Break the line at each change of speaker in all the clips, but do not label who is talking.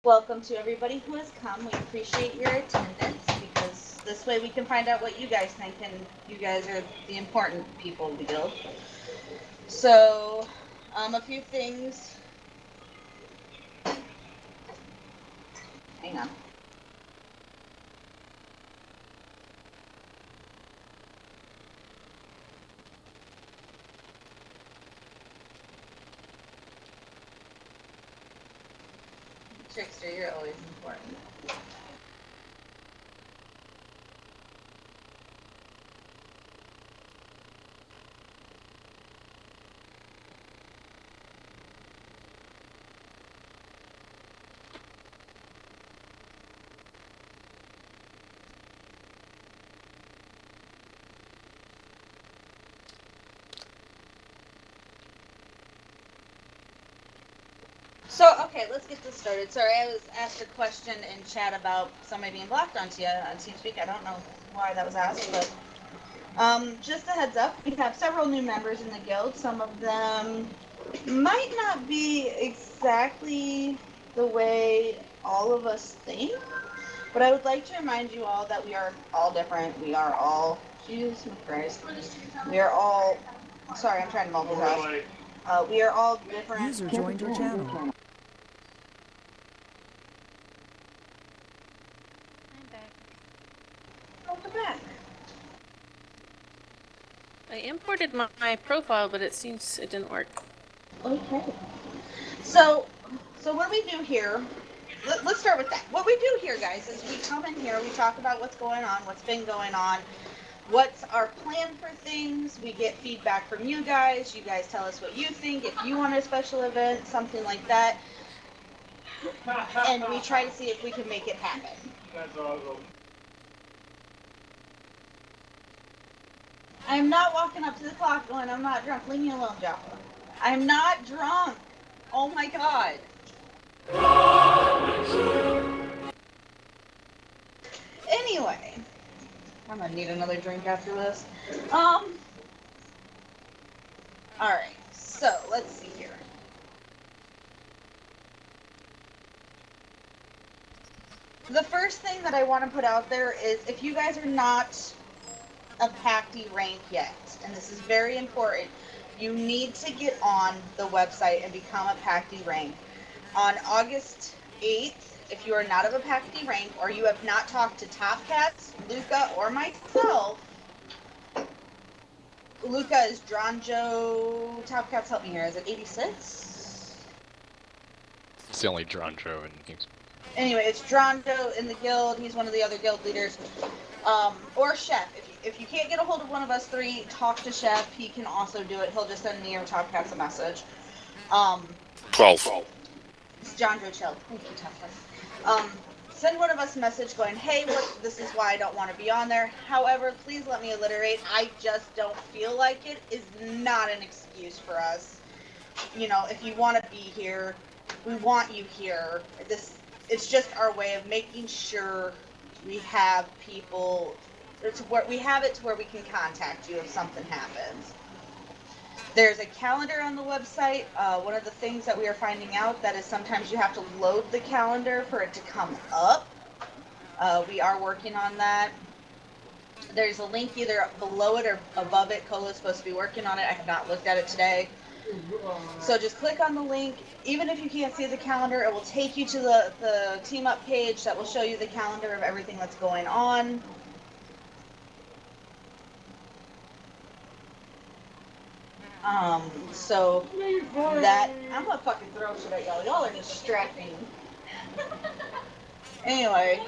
Welcome to everybody who has come. We appreciate your attendance because this way we can find out what you guys think, and you guys are the important people of the guild. So, a few things. Hang on. Trickster, you're always important. So, okay, let's get this started. Sorry, I was asked a question in chat about somebody being blocked on TeamSpeak. I don't know why that was asked, but just a heads up, we have several new members in the guild. Some of them might not be exactly the way all of us think, but I would like to remind you all that we are all different. We are all, Jesus Christ, we are all, sorry, I'm trying to multitask. We are all different.
User joined your channel.
I'm back.
Welcome back.
I imported my profile, but it seems it didn't work.
Okay. So what we do here, let's start with that. What we do here, guys, is we come in here, we talk about what's going on, what's been going on, what's our plan for things. We get feedback from you guys. You guys tell us what you think. If you want a special event, something like that, and we try to see if we can make it happen.
That's awesome.
I'm not walking up to the clock going, I'm not drunk. Leave me alone, Jaffa. I'm not drunk. Oh my god. Anyway, I'm gonna need another drink after this. Alright, so let's see here. The first thing that I want to put out there is if you guys are not a PACT rank yet, and this is very important, you need to get on the website and become a PACT rank. On August 8th, if you are not of a PACT rank or you have not talked to Top Cats, Luca, or myself, Luca is Dronjo. Top Cats, help me here. Is it 86?
It's the only Dronjo in games.
Anyway, it's Dronjo in the guild. He's one of the other guild leaders. Or Chef. If you can't get a hold of one of us three, talk to Chef. He can also do it. He'll just send me or Top Cats a message.
12.
It's Dronjo Chill. Thank you, Top Cats. Send one of us a message going, hey, look, this is why I don't want to be on there. However, please let me alliterate. I just don't feel like it is not an excuse for us. You know, if you want to be here, we want you here. It's just our way of making sure we have people, we have it to where we can contact you if something happens. There's a calendar on the website. One of the things that we are finding out that is sometimes you have to load the calendar for it to come up. We are working on that. There's a link either below it or above it. Cola's supposed to be working on it. I have not looked at it today. So just click on the link. Even if you can't see the calendar, it will take you to the team up page that will show you the calendar of everything that's going on. So that, I'm gonna fucking throw shit at y'all. Y'all are distracting. Anyway,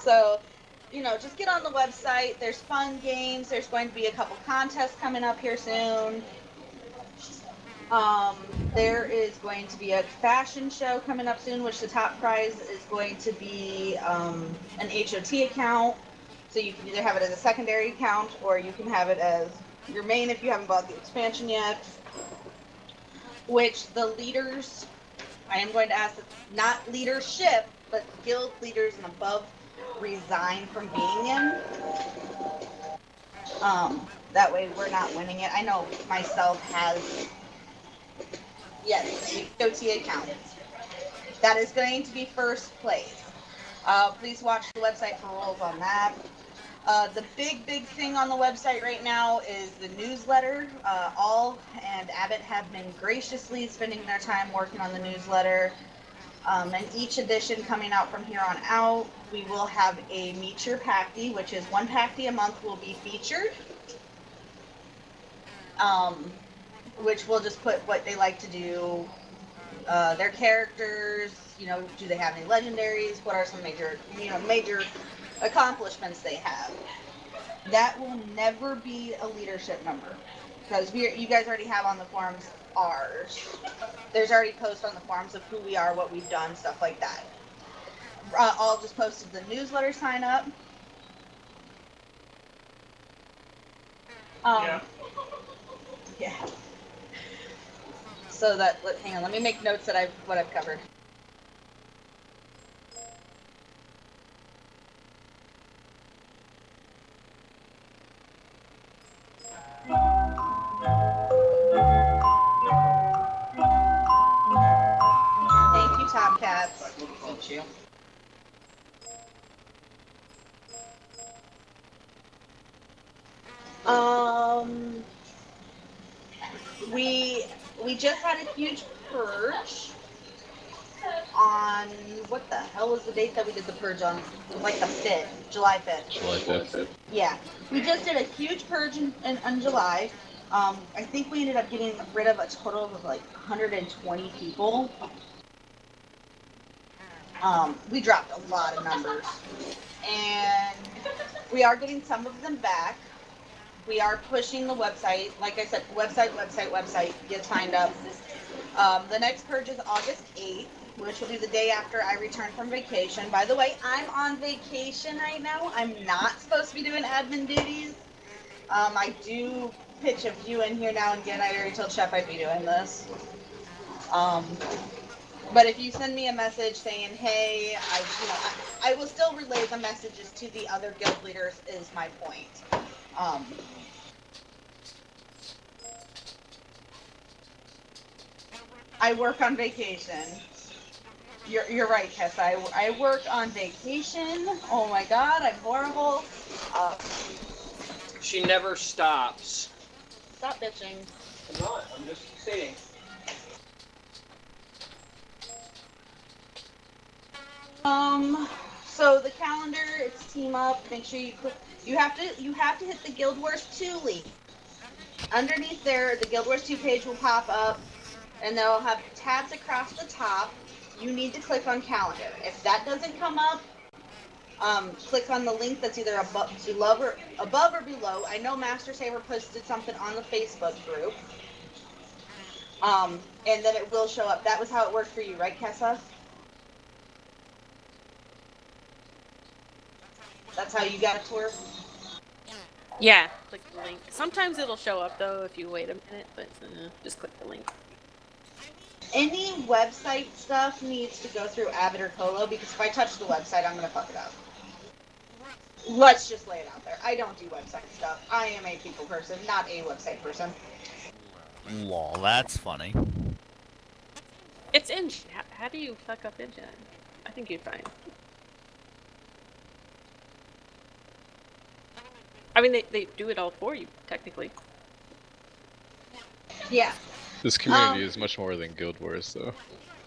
so, you know, just get on the website. There's fun games. There's going to be a couple contests coming up here soon. There is going to be a fashion show coming up soon, which the top prize is going to be an HOT account. So you can either have it as a secondary account or you can have it as your main if you haven't bought the expansion yet. Which the leaders, I am going to ask that not leadership, but guild leaders and above resign from being in. That way we're not winning it. I know myself has, yes, HOT account. That is going to be first place. Please watch the website for rules on that. The big thing on the website right now is the newsletter. All and Abbot have been graciously spending their time working on the newsletter. And each edition coming out from here on out, we will have a Meet Your PACT, which is one PACT a month will be featured. Which will just put what they like to do, their characters, do they have any legendaries? What are some major accomplishments they have? That will never be a leadership number because you guys already have on the forums ours. There's already posts on the forums of who we are, what we've done, stuff like that. I'll just posted the newsletter sign up. Yeah. So hang on, let me make notes that what I've covered. Thank you, Tomcats. Thank you. We just had a huge purge on, what the hell was the date that we did the purge on? Like the 5th, July 5th.
July 5th.
Yeah, we just did a huge purge in July. I think we ended up getting rid of a total of like 120 people. We dropped a lot of numbers. And we are getting some of them back. We are pushing the website. Like I said, website. Get signed up. The next purge is August 8th, which will be the day after I return from vacation. By the way, I'm on vacation right now. I'm not supposed to be doing admin duties. I do pitch a few in here now and again. I already told Chef I'd be doing this. But if you send me a message saying, hey, I will still relay the messages to the other guild leaders is my point. I work on vacation. You're right, Tess. I work on vacation. Oh my god, I'm horrible.
She never stops.
Stop bitching.
I'm not. I'm just stating.
So the calendar, it's team up. Make sure you click. You have to hit the Guild Wars 2 link. Underneath there, the Guild Wars 2 page will pop up, and they'll have tabs across the top. You need to click on calendar. If that doesn't come up, click on the link that's either above or below. I know Master Saber posted something on the Facebook group. And then it will show up. That was how it worked for you, right, Kessa? That's how you got it to work?
Yeah, click the link. Sometimes it'll show up though if you wait a minute, but just click the link.
Any website stuff needs to go through Abbot or Colo, because if I touch the website, I'm going to fuck it up. Let's just lay it out there. I don't do website stuff. I am a people person, not a website person.
Lol, that's funny.
It's Engine. How do you fuck up Engine? I think you're fine. I mean, they do it all for you, technically.
Yeah.
This community is much more than Guild Wars, though.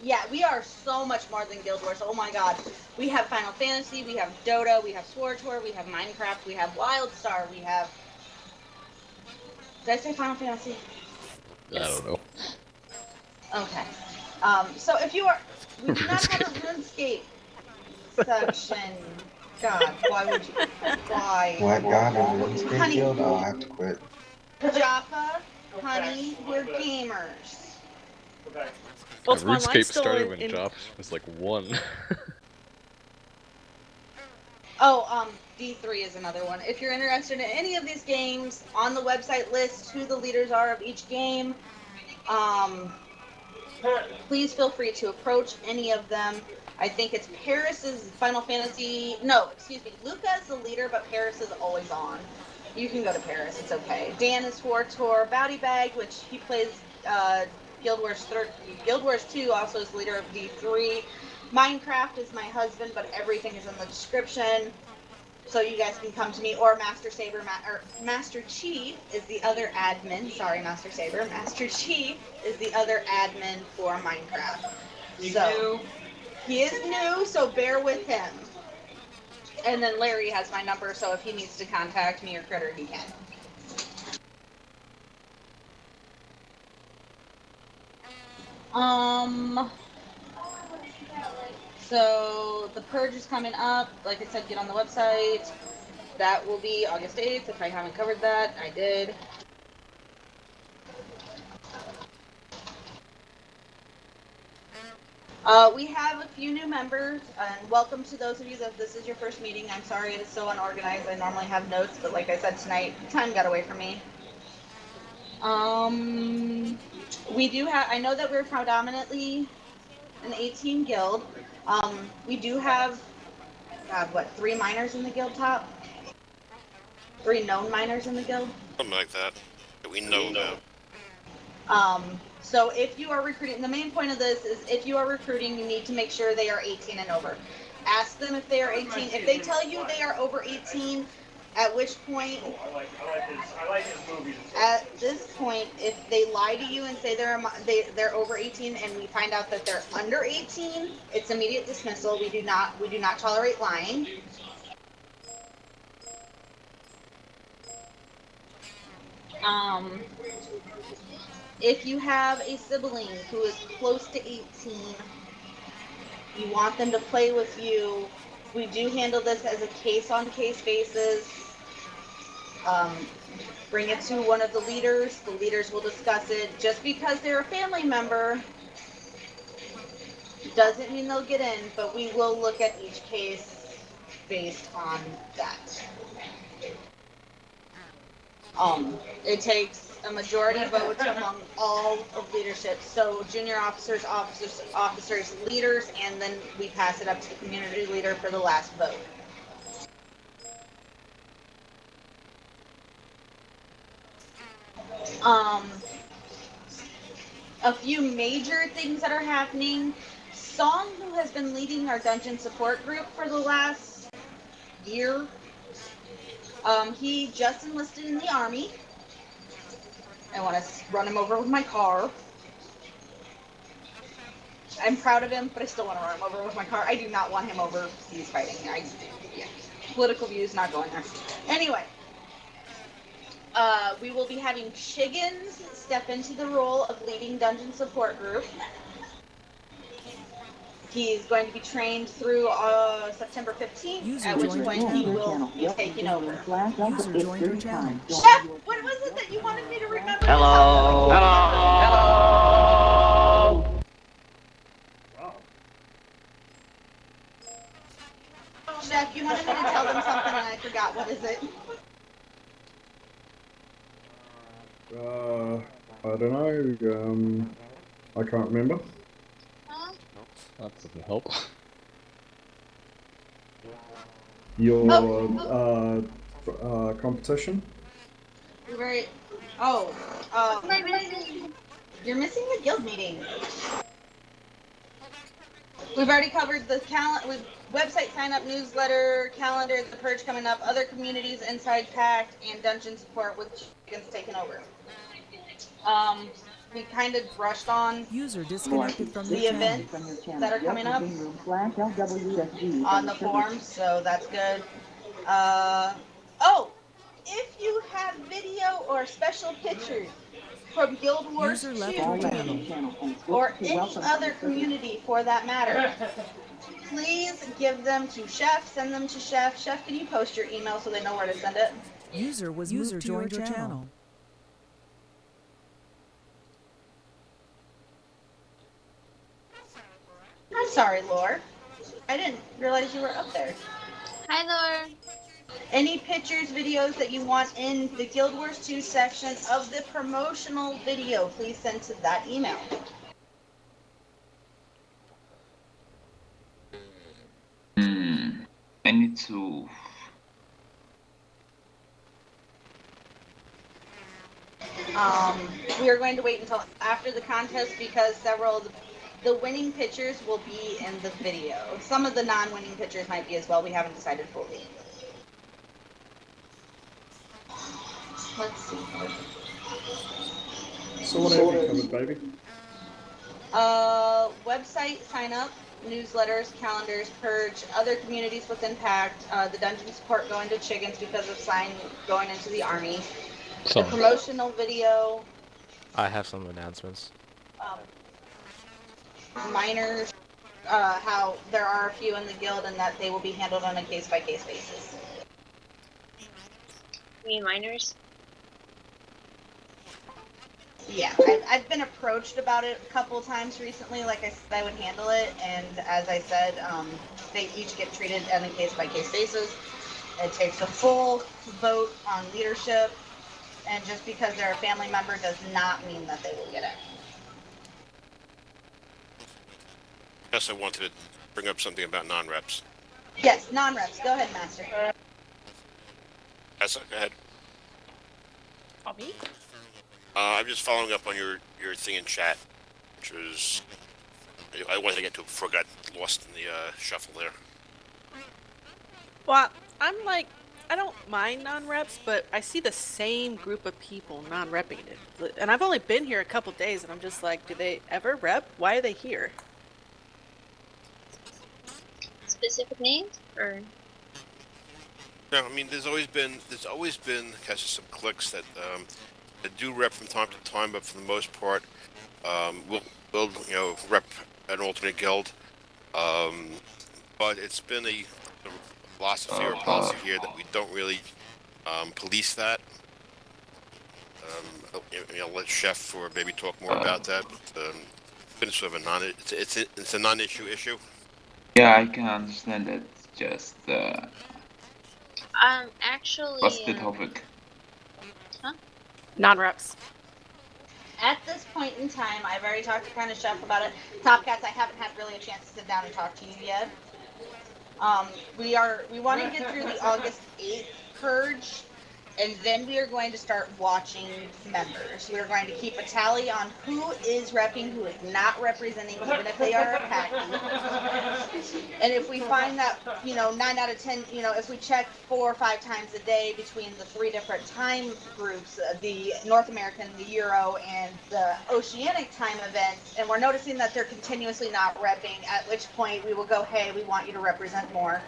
Yeah, we are so much more than Guild Wars. Oh my god. We have Final Fantasy, we have Dota, we have Sword Tour, we have Minecraft, we have WildStar, we have... Did I say Final Fantasy?
I don't know.
Okay. So if you are... We do not have a RuneScape section. God, why would you... Why?
What god in RuneScape
Honey.
guild? I'll have to quit.
Jaffa, honey, we're gamers.
Well,
RuneScape started when Joff was like 1.
Oh, D3 is another one. If you're interested in any of these games, on the website lists who the leaders are of each game. Please feel free to approach any of them. I think it's Paris's Final Fantasy. No, excuse me. Luca is the leader, but Paris is always on. You can go to Paris. It's okay. Dan is Sword Tour. Bowdy Bag, which he plays Guild Wars 2, also is leader of D3. Minecraft is my husband, but everything is in the description. So you guys can come to me, or Master Saber, or Master Chi is the other admin. Sorry, Master Saber. Master Chi is the other admin for Minecraft. So he is new, so bear with him. And then Larry has my number, so if he needs to contact me or Critter, he can. So the Purge is coming up. Like I said, get on the website. That will be August 8th. If I haven't covered that, I did. We have a few new members, and welcome to those of you that this is your first meeting. I'm sorry it is so unorganized. I normally have notes, but like I said tonight, time got away from me. We do have, I know that we're predominantly an 18 guild. We do have, what, 3 minors in the guild top? 3 known minors in the guild?
Something like that. We know about.
So if you are recruiting, the main point of this is if you are recruiting, you need to make sure they are 18 and over. Ask them if they are 18. If they tell you they are over 18, at which point, at this point, if they lie to you and say they're over 18 and we find out that they're under 18, it's immediate dismissal. We do not tolerate lying. If you have a sibling who is close to 18, you want them to play with you, we do handle this as a case-on-case basis. Bring it to one of the leaders. The leaders will discuss it. Just because they're a family member doesn't mean they'll get in, but we will look at each case based on that. It takes a majority vote among all of leadership. So junior officers, leaders, and then we pass it up to the community leader for the last vote. A few major things that are happening. Song, who has been leading our dungeon support group for the last year, he just enlisted in the army. I want to run him over with my car. I'm proud of him, but I still want to run him over with my car. I do not want him over. He's fighting. Yeah. Political views, not going there. Anyway, we will be having Chiggins step into the role of leading dungeon support group. He's going to be trained through September 15th, at which point he will be taking over. Chef, what was it that you wanted me to remember?
Hello. Hello.
Chef, you wanted me to tell them something and I forgot. What is it?
I don't know. I can't remember.
That doesn't help.
Your competition?
You're missing the guild meeting. We've already covered the website sign up, newsletter, calendar, the Purge coming up, other communities inside PACT, and dungeon support with Chiggins taking over. We kind of brushed on
User disconnected from
the events that are coming up on the forums, so that's good. If you have video or special pictures from Guild Wars 2 or any other community for that matter, please give them to Chef, send them to Chef. Chef, can you post your email so they know where to send it?
User joined your channel.
I'm sorry, Lore. I didn't realize you were up there.
Hi, Lore.
Any pictures, videos that you want in the Guild Wars 2 section of the promotional video, please send to that email.
I need to...
We are going to wait until after the contest because several of the The winning pictures will be in the video. Some of the non-winning pictures might be as well. We haven't decided fully. Let's see.
So what have you covered, baby?
Website sign up, newsletters, calendars, Purge, other communities within PACT, the dungeon support going to Chiggins because of sign going into the army,
So,
the promotional video,
I have some announcements.
minors, how there are a few in the guild and that they will be handled on a case-by-case basis.
You mean minors?
Yeah, I've been approached about it a couple times recently. Like I said, I would handle it, and as I said, they each get treated on a case-by-case basis. It takes a full vote on leadership, and just because they're a family member does not mean that they will get it.
Yes, I wanted to bring up something about non-reps.
Yes, non-reps. Go ahead, Master.
Yes, go ahead.
Oh, me?
I'm just following up on your thing in chat, which was I wanted to get to it before I got lost in the shuffle there.
Well, I'm like, I don't mind non-reps, but I see the same group of people non-repping it. And I've only been here a couple days, and I'm just like, do they ever rep? Why are they here?
Specific names or?
No, I mean there's always been kind of some cliques that do rep from time to time, but for the most part, we'll rep an alternate guild. But it's been a philosophy or policy here that we don't really police that. I'll let Chef or maybe talk more about that. But, it's been sort of a it's a non-issue issue.
Yeah, I can understand that. Just
Actually.
what's the topic?
Huh?
Non-reps.
At this point in time, I've already talked to kind of Chef about it. Top Cats, I haven't had really a chance to sit down and talk to you yet. We want to get through the August 8th purge, and then we are going to start watching members. We are going to keep a tally on who is repping, who is not representing, even if they are a PACT. And if we find that, 9 out of 10, if we check 4 or 5 times a day between the 3 different time groups, the North American, the Euro, and the Oceanic time events, and we're noticing that they're continuously not repping, at which point we will go, hey, we want you to represent more.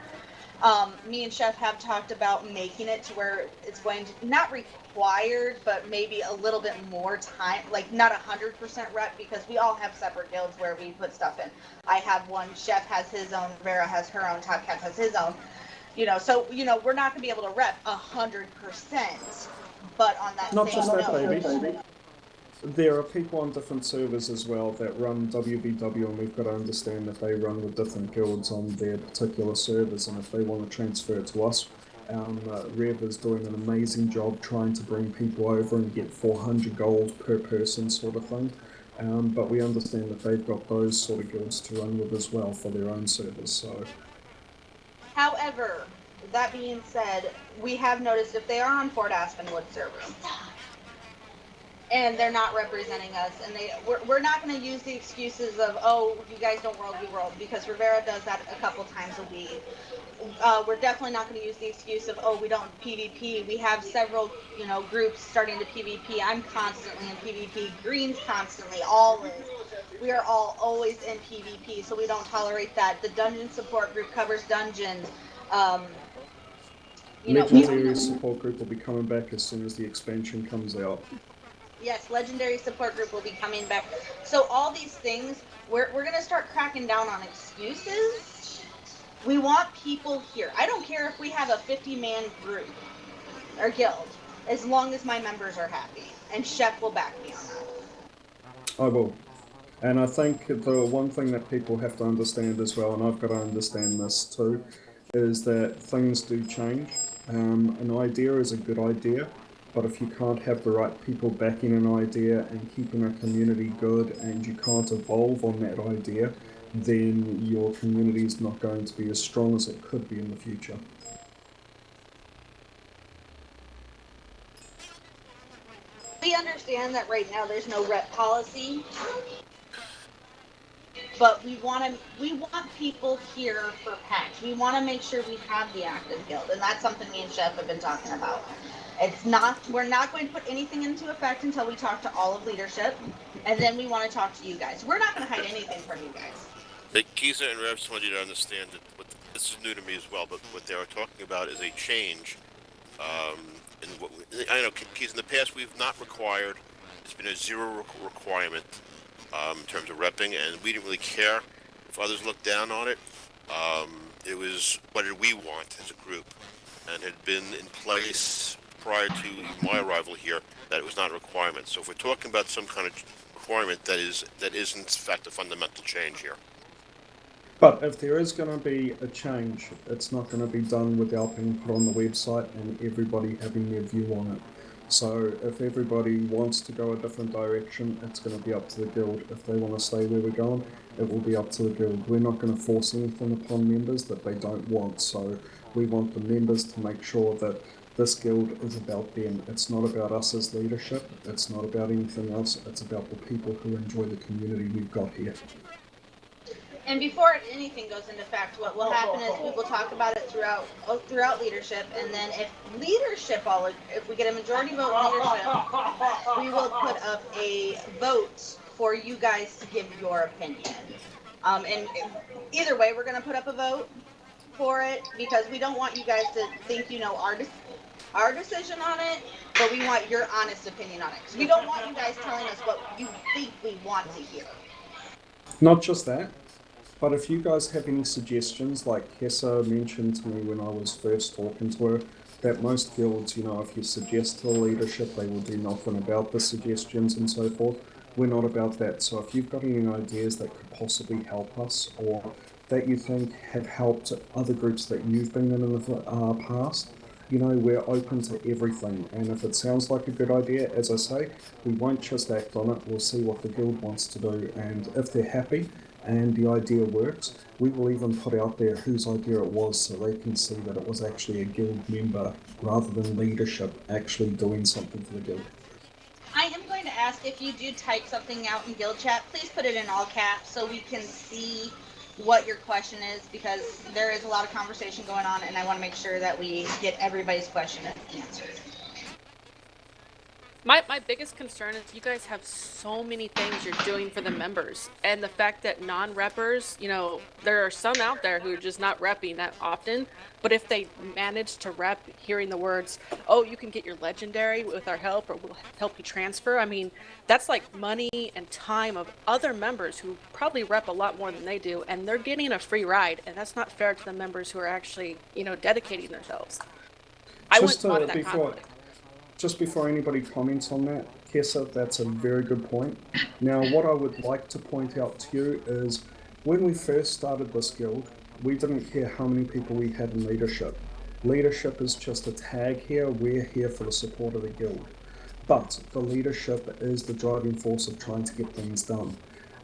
Me and Chef have talked about making it to where it's going to, not required, but maybe a little bit more time, like not 100% rep, because we all have separate guilds where we put stuff in. I have one, Chef has his own, Vera has her own, Top Cat has his own. So, we're not going to be able to rep 100%, but on that
Not
same
just that,
note,
baby. There are people on different servers as well that run WBW, and we've got to understand that they run with different guilds on their particular servers, and if they want to transfer it to us, Rev is doing an amazing job trying to bring people over and get 400 gold per person sort of thing, but we understand that they've got those sort of guilds to run with as well for their own servers. So,
however, that being said, we have noticed if they are on Fort Aspenwood server, and they're not representing us, and we're not going to use the excuses of, oh, you guys don't world, we world, because Rivera does that a couple times a week. We're definitely not going to use the excuse of, oh, we don't PvP. We have several, groups starting to PvP. I'm constantly in PvP. Green's constantly, always. We are all always in PvP, so we don't tolerate that. The dungeon support group covers dungeons.
Legendary support group will be coming back as soon as the expansion comes out.
Yes, legendary support group will be coming back. So all these things, we're going to start cracking down on excuses. We want people here. I don't care if we have a 50-man group or guild, as long as my members are happy. And Chef will back me on that.
I will. And I think the one thing that people have to understand as well, and I've got to understand this too, is that things do change. An idea is a good idea, but if you can't have the right people backing an idea and keeping a community good, and you can't evolve on that idea, then your community is not going to be as strong as it could be in the future.
We understand that right now there's no rep policy. but we want people here for PACT. We want to make sure we have the active guild, and that's something me and Chef have been talking about. We're not going to put anything into effect until we talk to all of leadership, and then we want to talk to you guys. We're not going to hide anything from you guys.
Kisa and Revs want you to understand that this is new to me as well, but what they are talking about is a change. In what I know, Kisa, in the past we've not required. It's been a zero requirement in terms of repping, and we didn't really care if others looked down on it. It was what did we want as a group, and had been in place prior to my arrival here that it was not a requirement. So if we're talking about some kind of requirement, that is in fact a fundamental change here.
But if there is going to be a change, it's not going to be done without being put on the website and everybody having their view on it. So if everybody wants to go a different direction, it's going to be up to the guild. If they want to stay where we're going, it will be up to the guild. We're not going to force anything upon members that they don't want. So we want the members to make sure that this guild is about them. It's not about us as leadership. It's not about anything else. It's about the people who enjoy the community we've got here.
And before anything goes into effect, what will happen is we will talk about it throughout leadership, and then if we get a majority vote in leadership, we will put up a vote for you guys to give your opinion. And either way, we're going to put up a vote for it because we don't want you guys to think you know our decision on it, but we want your honest opinion on it. Because we don't want you guys telling us what you think we want to hear.
Not just that. But if you guys have any suggestions, like Kessa mentioned to me when I was first talking to her, that most guilds, if you suggest to the leadership, they will do nothing about the suggestions and so forth. We're not about that. So if you've got any ideas that could possibly help us, or that you think have helped other groups that you've been in the past, we're open to everything. And if it sounds like a good idea, as I say, we won't just act on it. We'll see what the guild wants to do. And if they're happy, and the idea works, we will even put out there whose idea it was so they can see that it was actually a guild member rather than leadership actually doing something for the guild.
I am going to ask if you do type something out in guild chat, please put it in all caps so we can see what your question is, because there is a lot of conversation going on and I want to make sure that we get everybody's question answered.
My biggest concern is you guys have so many things you're doing for the members, and the fact that non-reppers, there are some out there who are just not repping that often, but if they manage to rep, hearing the words, oh, you can get your legendary with our help, or we'll help you transfer, that's like money and time of other members who probably rep a lot more than they do, and they're getting a free ride, and that's not fair to the members who are actually, dedicating themselves. I wouldn't want that conflict.
Just before anybody comments on that, Kessa, that's a very good point. Now, what I would like to point out to you is when we first started this guild, we didn't care how many people we had in leadership. Leadership is just a tag here. We're here for the support of the guild. But the leadership is the driving force of trying to get things done.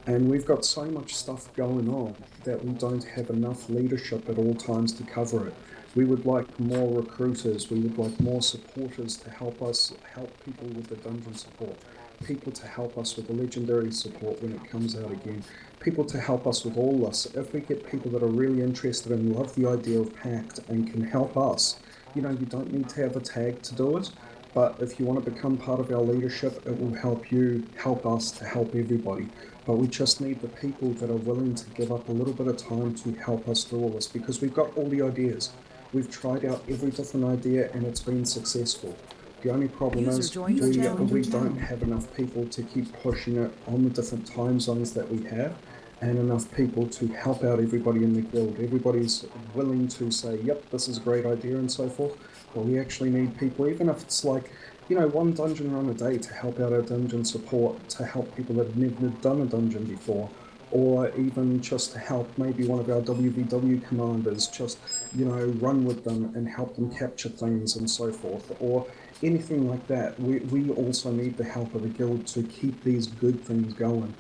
And we've got so much stuff going on that we don't have enough leadership at all times to cover it. We would like more recruiters, we would like more supporters to help people with the dungeon support, people to help us with the legendary support when it comes out again, people to help us with all this. If we get people that are really interested and love the idea of PACT and can help us, you don't need to have a tag to do it, but if you want to become part of our leadership, it will help you, help us to help everybody. But we just need the people that are willing to give up a little bit of time to help us do all this, because we've got all the ideas. We've tried out every different idea and it's been successful. The only problem is we don't have enough people to keep pushing it on the different time zones that we have, and enough people to help out everybody in the guild. Everybody's willing to say, yep, this is a great idea and so forth, but we actually need people, even if it's like, one dungeon run a day to help out our dungeon support, to help people that have never done a dungeon before, or even just to help maybe one of our WVW commanders just, run with them and help them capture things and so forth, or anything like that. We also need the help of the guild to keep these good things going.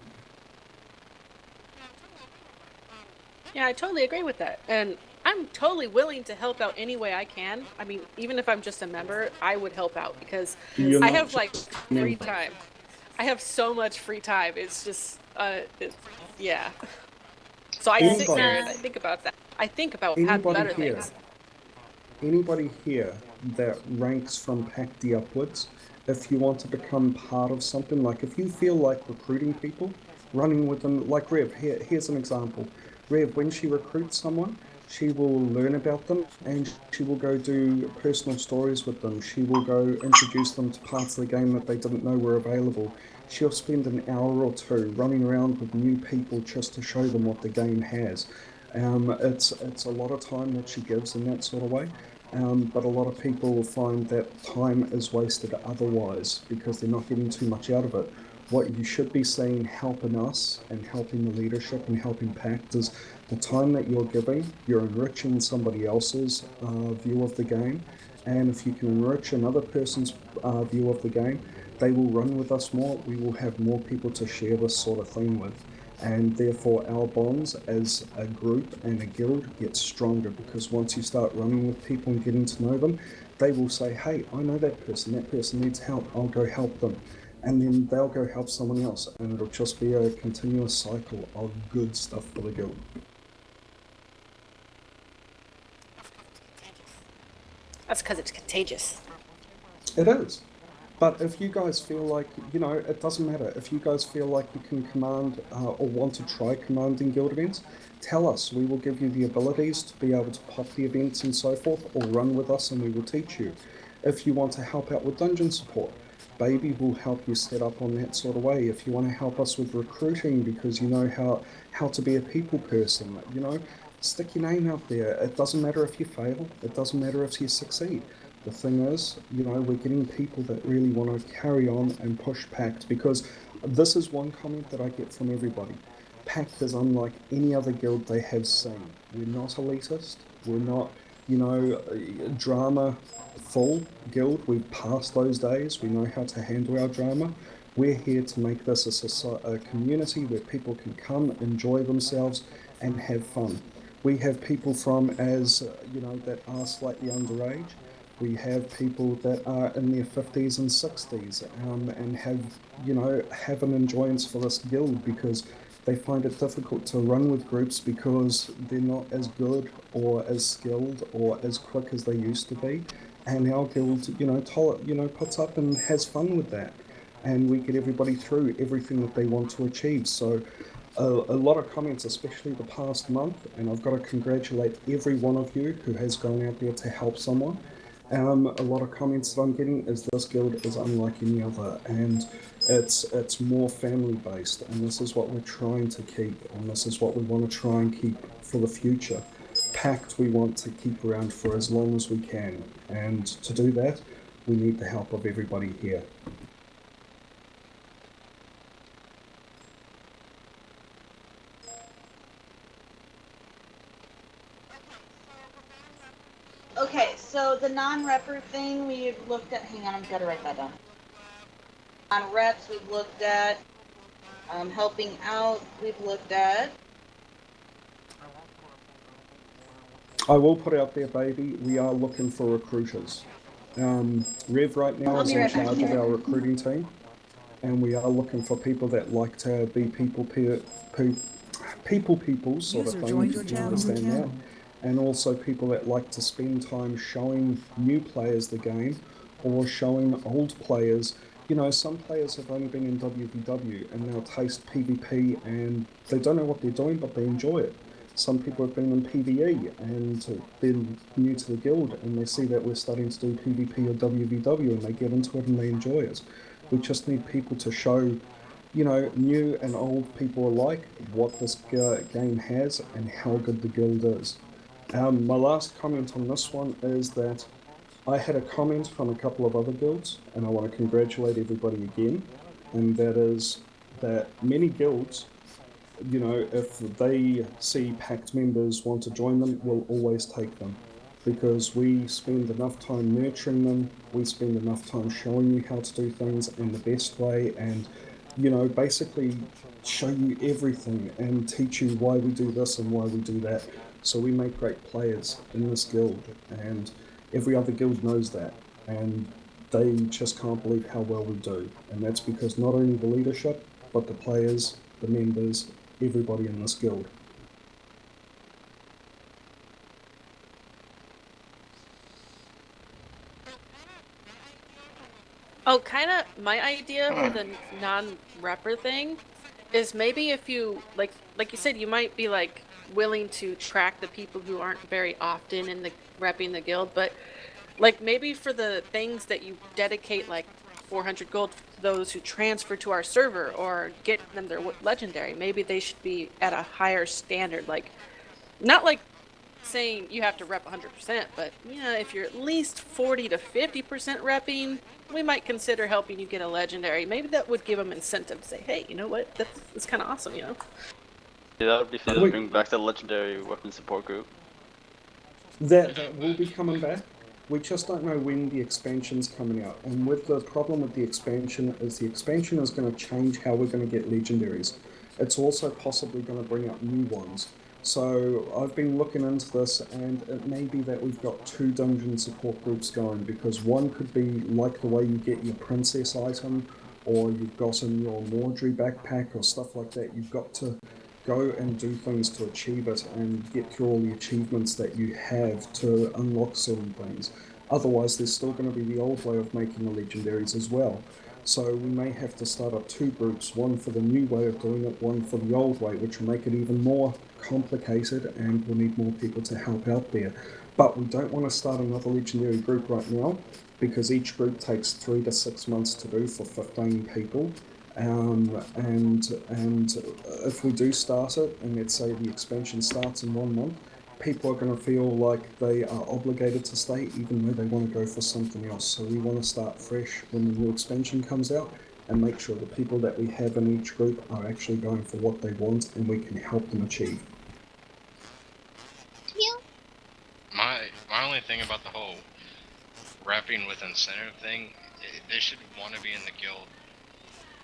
Yeah, I totally agree with that. And I'm totally willing to help out any way I can. Even if I'm just a member, I would help out because I have free time. I have so much free time. It's just, yeah. So I
Yes,
sit here and I
ma'am.
think about that. I think about how
Anybody
better
here?
things.
Anybody here that ranks from PACT upwards, if you want to become part of something, like if you feel like recruiting people, running with them, like Rev, here's an example. Rev, when she recruits someone, she will learn about them and she will go do personal stories with them. She will go introduce them to parts of the game that they didn't know were available. She'll spend an hour or two running around with new people just to show them what the game has. It's a lot of time that she gives in that sort of way. But a lot of people find that time is wasted otherwise because they're not getting too much out of it. What you should be seeing helping us and helping the leadership and helping PACT is the time that you're giving, you're enriching somebody else's view of the game. And if you can enrich another person's view of the game, they will run with us more. We will have more people to share this sort of thing with. And therefore our bonds as a group and a guild get stronger because once you start running with people and getting to know them, they will say, hey, I know that person needs help, I'll go help them. And then they'll go help someone else, and it'll just be a continuous cycle of good stuff for the guild.
That's because it's contagious.
It is. But if you guys feel like, it doesn't matter. If you guys feel like you can command or want to try commanding guild events, tell us. We will give you the abilities to be able to pop the events and so forth, or run with us and we will teach you. If you want to help out with dungeon support, Baby will help you set up on that sort of way. If you want to help us with recruiting because you know how to be a people person, stick your name out there. It doesn't matter if you fail. It doesn't matter if you succeed. The thing is, we're getting people that really want to carry on and push PACT, because this is one comment that I get from everybody. PACT is unlike any other guild they have seen. We're not elitist. We're not, drama full guild. We've passed those days. We know how to handle our drama. We're here to make this a community where people can come, enjoy themselves, and have fun. We have people from that are slightly underage. We have people that are in their 50s and 60s and have an enjoyance for this guild because they find it difficult to run with groups because they're not as good or as skilled or as quick as they used to be. And our guild, puts up and has fun with that. And we get everybody through everything that they want to achieve. So a lot of comments, especially the past month, and I've got to congratulate every one of you who has gone out there to help someone. A lot of comments that I'm getting is this guild is unlike any other, and it's more family based, and this is what we're trying to keep, and this is what we want to try and keep for the future. PACT we want to keep around for as long as we can, and to do that, we need the help of everybody here.
Okay, so the non-repper thing we've looked at. Hang on, I've got to write that down. Non-reps we've looked at. Helping out we've looked at.
I will put out there, baby, we are looking for recruiters. Rev right now is in charge of our recruiting team, and we are looking for people that like to be people sort of thing, if you understand that. And also people that like to spend time showing new players the game or showing old players. Some players have only been in WVW and they'll taste PvP and they don't know what they're doing, but they enjoy it. Some people have been in PvE and been new to the guild and they see that we're starting to do PvP or WVW and they get into it and they enjoy it. We just need people to show, new and old people alike what this game has and how good the guild is. My last comment on this one is that I had a comment from a couple of other guilds, and I want to congratulate everybody again, and that is that many guilds, if they see PACT members want to join them, will always take them, because we spend enough time nurturing them, we spend enough time showing you how to do things in the best way, and basically show you everything and teach you why we do this and why we do that. So we make great players in this guild, and every other guild knows that, and they just can't believe how well we do. And that's because not only the leadership, but the players, the members, everybody in this guild.
Oh, kind of my idea for the non-repper thing is maybe if you like you said, you might be like willing to track the people who aren't very often in the repping the guild, but like maybe for the things that you dedicate like 400 gold to those who transfer to our server or get them their legendary, maybe they should be at a higher standard, like not like saying you have to rep 100%, but yeah, if you're at least 40 to 50% repping, we might consider helping you get a legendary. Maybe that would give them incentive to say, hey, you know what, that's kind of awesome, you know?
Yeah, that would be fun to bring back the legendary weapon support group.
That will be coming back. We just don't know when the expansion's coming out. And with the problem with the expansion is going to change how we're going to get legendaries. It's also possibly going to bring up new ones. So I've been looking into this, and it may be that we've got 2 dungeon support groups going, because one could be like the way you get your princess item, or you've gotten your Maudry backpack or stuff like that. You've got to go and do things to achieve it and get through all the achievements that you have to unlock certain things. Otherwise, there's still going to be the old way of making the legendaries as well. So we may have to start up 2 groups, one for the new way of doing it, one for the old way, which will make it even more complicated, and we'll need more people to help out there. But we don't want to start another legendary group right now, because each group takes 3 to 6 months to do for 15 people. And if we do start it, and let's say the expansion starts in 1 month, people are going to feel like they are obligated to stay even though they want to go for something else. So we want to start fresh when the new expansion comes out and make sure the people that we have in each group are actually going for what they want and we can help them achieve.
My only thing about the whole repping with incentive thing, they should want to be in the guild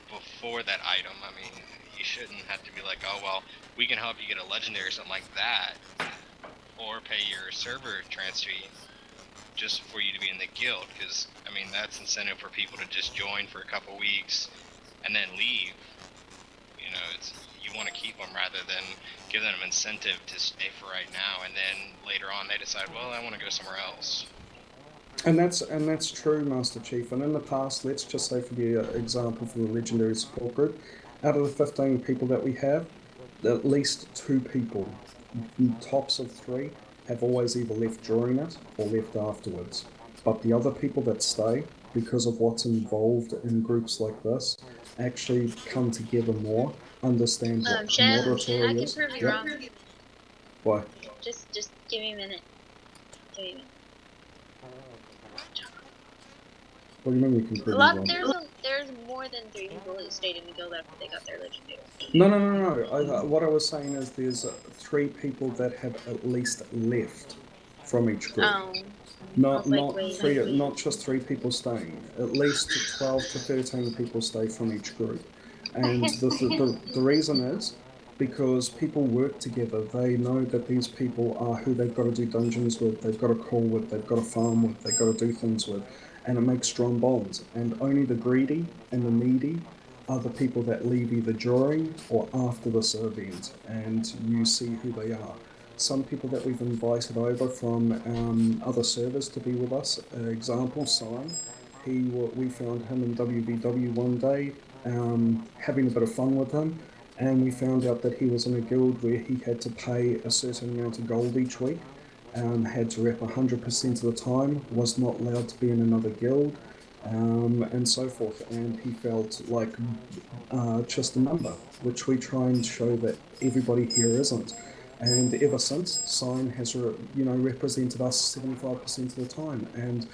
before that item. I mean, you shouldn't have to be like, oh well, we can help you get a legendary or something like that, or pay your server transfer just for you to be in the guild, because I mean that's incentive for people to just join for a couple weeks and then leave. You know, you want to keep them rather than give them incentive to stay for right now, and then later on they decide, well, I want to go somewhere else.
And that's true, Master Chief. And in the past, let's just say for the example for the Legendary Support Group, out of the 15 people that we have, at least 2 people, tops of 3, have always either left during it or left afterwards. But the other people that stay, because of what's involved in groups like this, actually come together more, understand what moderatory is.
I can prove you wrong.
Why?
Just give me a minute. Give me a minute.
What do you mean you can prove me wrong?
There's more than 3 people who stayed in the guild after they got their legendary.
No. What I was saying is there's 3 people that have at least left from each group.
Oh.
Not just 3 people staying. At least 12 to 13 people stay from each group. And the reason is because people work together. They know that these people are who they've got to do dungeons with, they've got to call with, they've got to farm with, they've got to do things with. And it makes strong bonds. And only the greedy and the needy are the people that leave either during or after this event, and you see who they are. Some people that we've invited over from other servers to be with us, example, Sign, we found him in WBW one day, having a bit of fun with him, and we found out that he was in a guild where he had to pay a certain amount of gold each week, had to rep 100% of the time, was not allowed to be in another guild, and so forth, and he felt like just a number, which we try and show that everybody here isn't. And ever since, Sign has represented us 75% of the time, and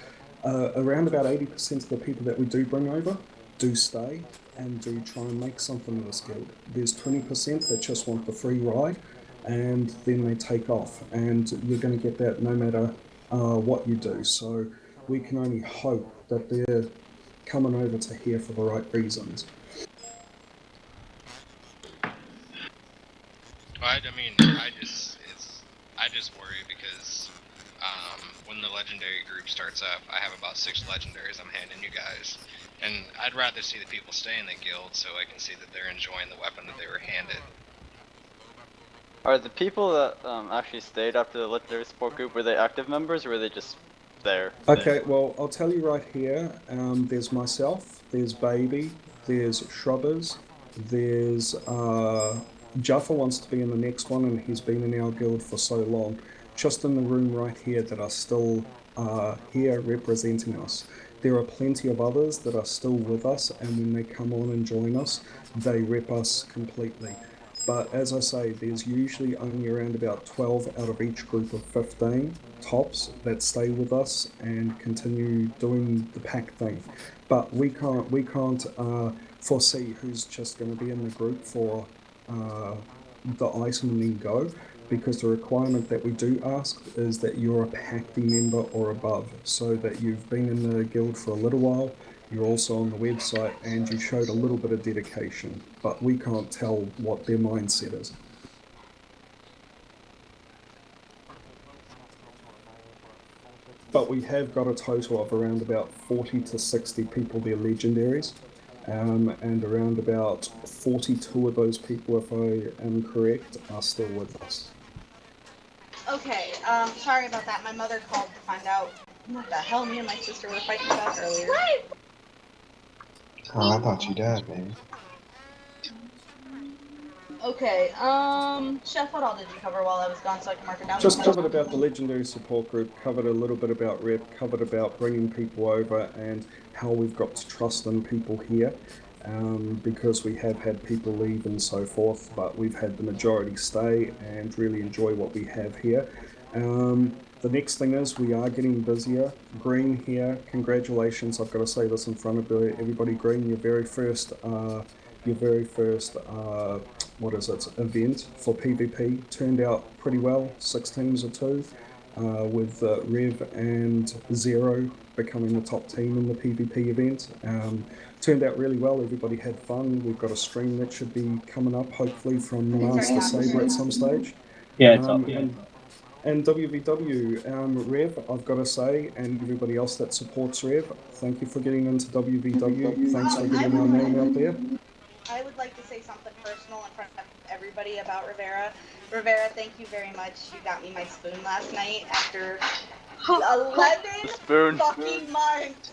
around about 80% of the people that we do bring over do stay and do try and make something of this guild. There's 20% that just want the free ride, and then they take off, and you're going to get that no matter what you do. So we can only hope that they're coming over to here for the right reasons.
I just worry because when the legendary group starts up, I have about 6 legendaries I'm handing you guys, and I'd rather see the people stay in the guild so I can see that they're enjoying the weapon that they were handed.
Are the people that actually stayed after the legendary support group, were they active members or were they just there.
Okay, well, I'll tell you right here. There's myself, there's Baby, there's Shrubbers, there's Jaffa wants to be in the next one, and he's been in our guild for so long. Just in the room right here that are still here representing us. There are plenty of others that are still with us, and when they come on and join us, they rep us completely. But as I say, there's usually only around about 12 out of each group of 15 tops that stay with us and continue doing the pack thing. But we can't foresee who's just going to be in the group for the item and then go, because the requirement that we do ask is that you're a PACT member or above, so that you've been in the guild for a little while, you're also on the website, and you showed a little bit of dedication, but we can't tell what their mindset is. But we have got a total of around about 40 to 60 people, they're legendaries, and around about 42 of those people, if I am correct, are still with us.
Okay, sorry about that. My mother called to find out what the hell me and my sister were fighting about earlier.
Oh, I thought you died, baby.
Okay, Chef, what all did you cover while I was gone so I can mark it down?
Just covered about the legendary support group, covered a little bit about rep, covered about bringing people over and how we've got to trust in people here, because we have had people leave and so forth, but we've had the majority stay and really enjoy what we have here. The next thing is we are getting busier. Green here, congratulations, I've got to say this in front of everybody. Green, your very first event for PvP turned out pretty well, 6 teams of 2, with Rev and Zero becoming the top team in the PvP event. Turned out really well, everybody had fun. We've got a stream that should be coming up hopefully from Master Saber at some stage.
Yeah, it's up, yeah.
And WVW, Rev, I've got to say, and everybody else that supports Rev, thank you for getting into WVW. Thanks for getting our name out there.
I would like to say something personal in front of everybody about Rivera. Rivera, thank you very much. You got me my spoon last night after 11 fucking months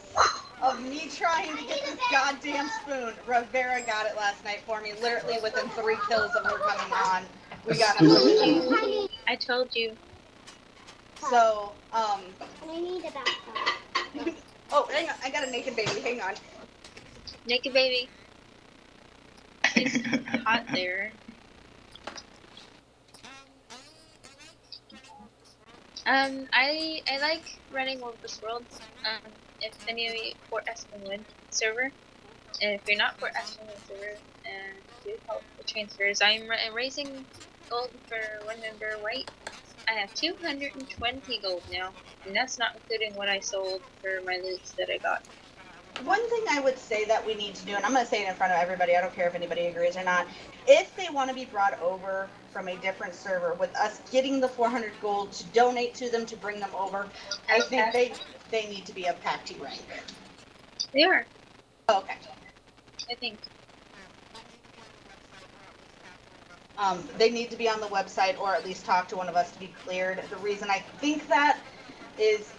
of me trying to get this goddamn spoon. Rivera got it last night for me, literally within 3 kills of her coming on. We got it.
I told you.
So,
I need a backpack.
oh, hang on, I got a naked baby, hang on.
Naked baby. It's hot there. I like running World vs. World. If any of you for Espen server, and if you're not for Espen server, and do help the transfers, I'm raising gold for one member. Right, I have 220 gold now, and that's not including what I sold for my loots that I got.
One thing I would say that we need to do, and I'm going to say it in front of everybody, I don't care if anybody agrees or not, if they want to be brought over from a different server with us getting the 400 gold to donate to them to bring them over, I think they need to be a PACT rank.
They are.
Okay.
I think.
They need to be on the website or at least talk to one of us to be cleared. The reason I think that is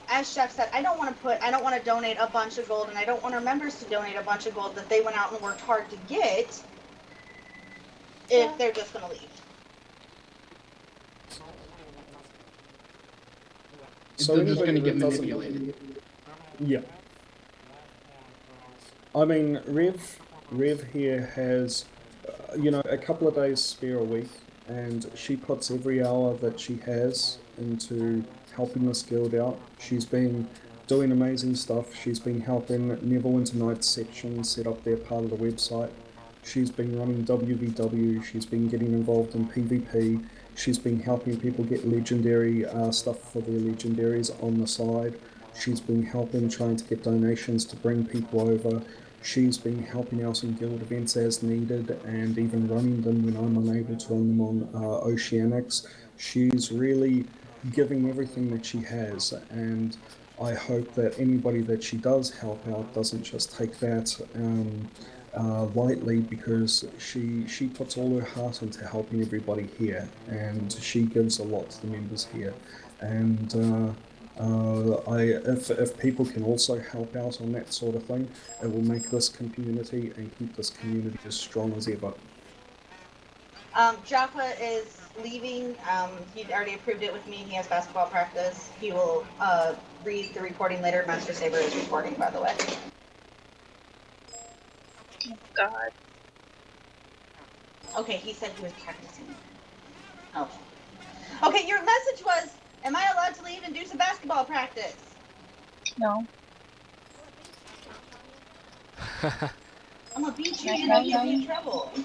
as Chef said, I don't want to donate a bunch of gold, and I don't want our members to donate a bunch of gold that they went out and worked hard to get if they're just going to leave.
So they're just going to get manipulated.
Yeah. I mean, Rev here has, a couple of days spare a week, and she puts every hour that she has into helping this guild out. She's been doing amazing stuff. She's been helping Neverwinter Nights section set up their part of the website. She's been running WVW. She's been getting involved in PvP. She's been helping people get legendary stuff for their legendaries on the side. She's been helping trying to get donations to bring people over. She's been helping out in guild events as needed, and even running them when I'm unable to run them on Oceanics. She's really giving everything that she has, and I hope that anybody that she does help out doesn't just take that lightly, because she puts all her heart into helping everybody here, and she gives a lot to the members here. And If people can also help out on that sort of thing, it will make this community and keep this community as strong as ever.
Jaffa is leaving. He already approved it with me. He has basketball practice. He will read the recording later. Master Saber is recording, by the way.
Oh, God.
Okay, he said he was practicing. Oh. Okay, your message was, am I allowed to leave and do some basketball practice?
No.
I'm gonna beat you, and I'll get you in trouble. You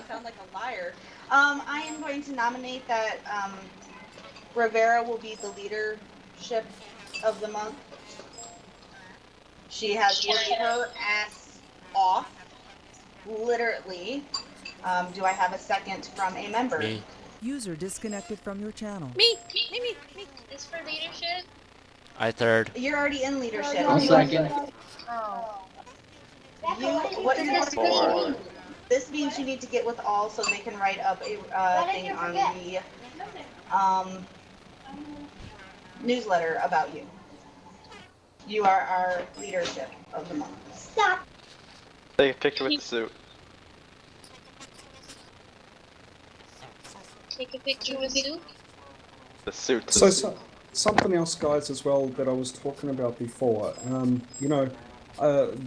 sound like a liar. I am going to nominate that Rivera will be the leadership of the month. She has worked her ass off, literally. Do I have a second from a member?
Me.
User disconnected from your channel.
Me.
Is for leadership?
I third.
You're already in leadership.
I'll second.
Oh.
What you're doing, this means you need to get with all so they can write up a thing on the newsletter about you. You are our leadership of the month. Stop.
Take a picture with the suit.
Take a picture with you?
The suit.
So something else, guys, as well that I was talking about before.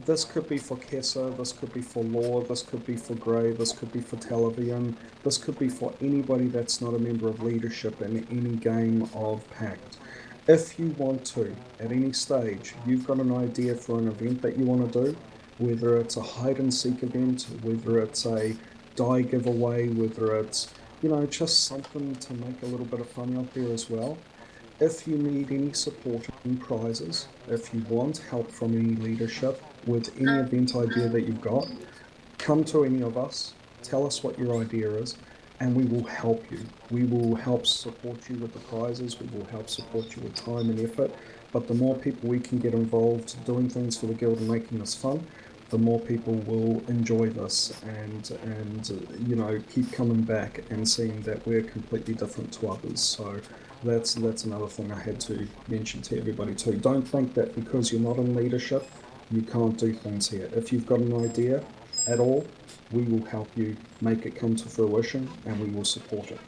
This could be for Kessa, this could be for Law, this could be for Grey, this could be for Television, this could be for anybody that's not a member of leadership in any game of PACT. If you want to, at any stage, you've got an idea for an event that you want to do, whether it's a hide and seek event, whether it's a die giveaway, whether it's, just something to make a little bit of fun out there as well. If you need any support in prizes, if you want help from any leadership with any event idea that you've got, come to any of us, tell us what your idea is, and we will help you. We will help support you with the prizes, we will help support you with time and effort, but the more people we can get involved doing things for the guild and making this fun, the more people will enjoy this and keep coming back and seeing that we're completely different to others. So that's another thing I had to mention to everybody too. Don't think that because you're not in leadership, you can't do things here. If you've got an idea at all, we will help you make it come to fruition and we will support it.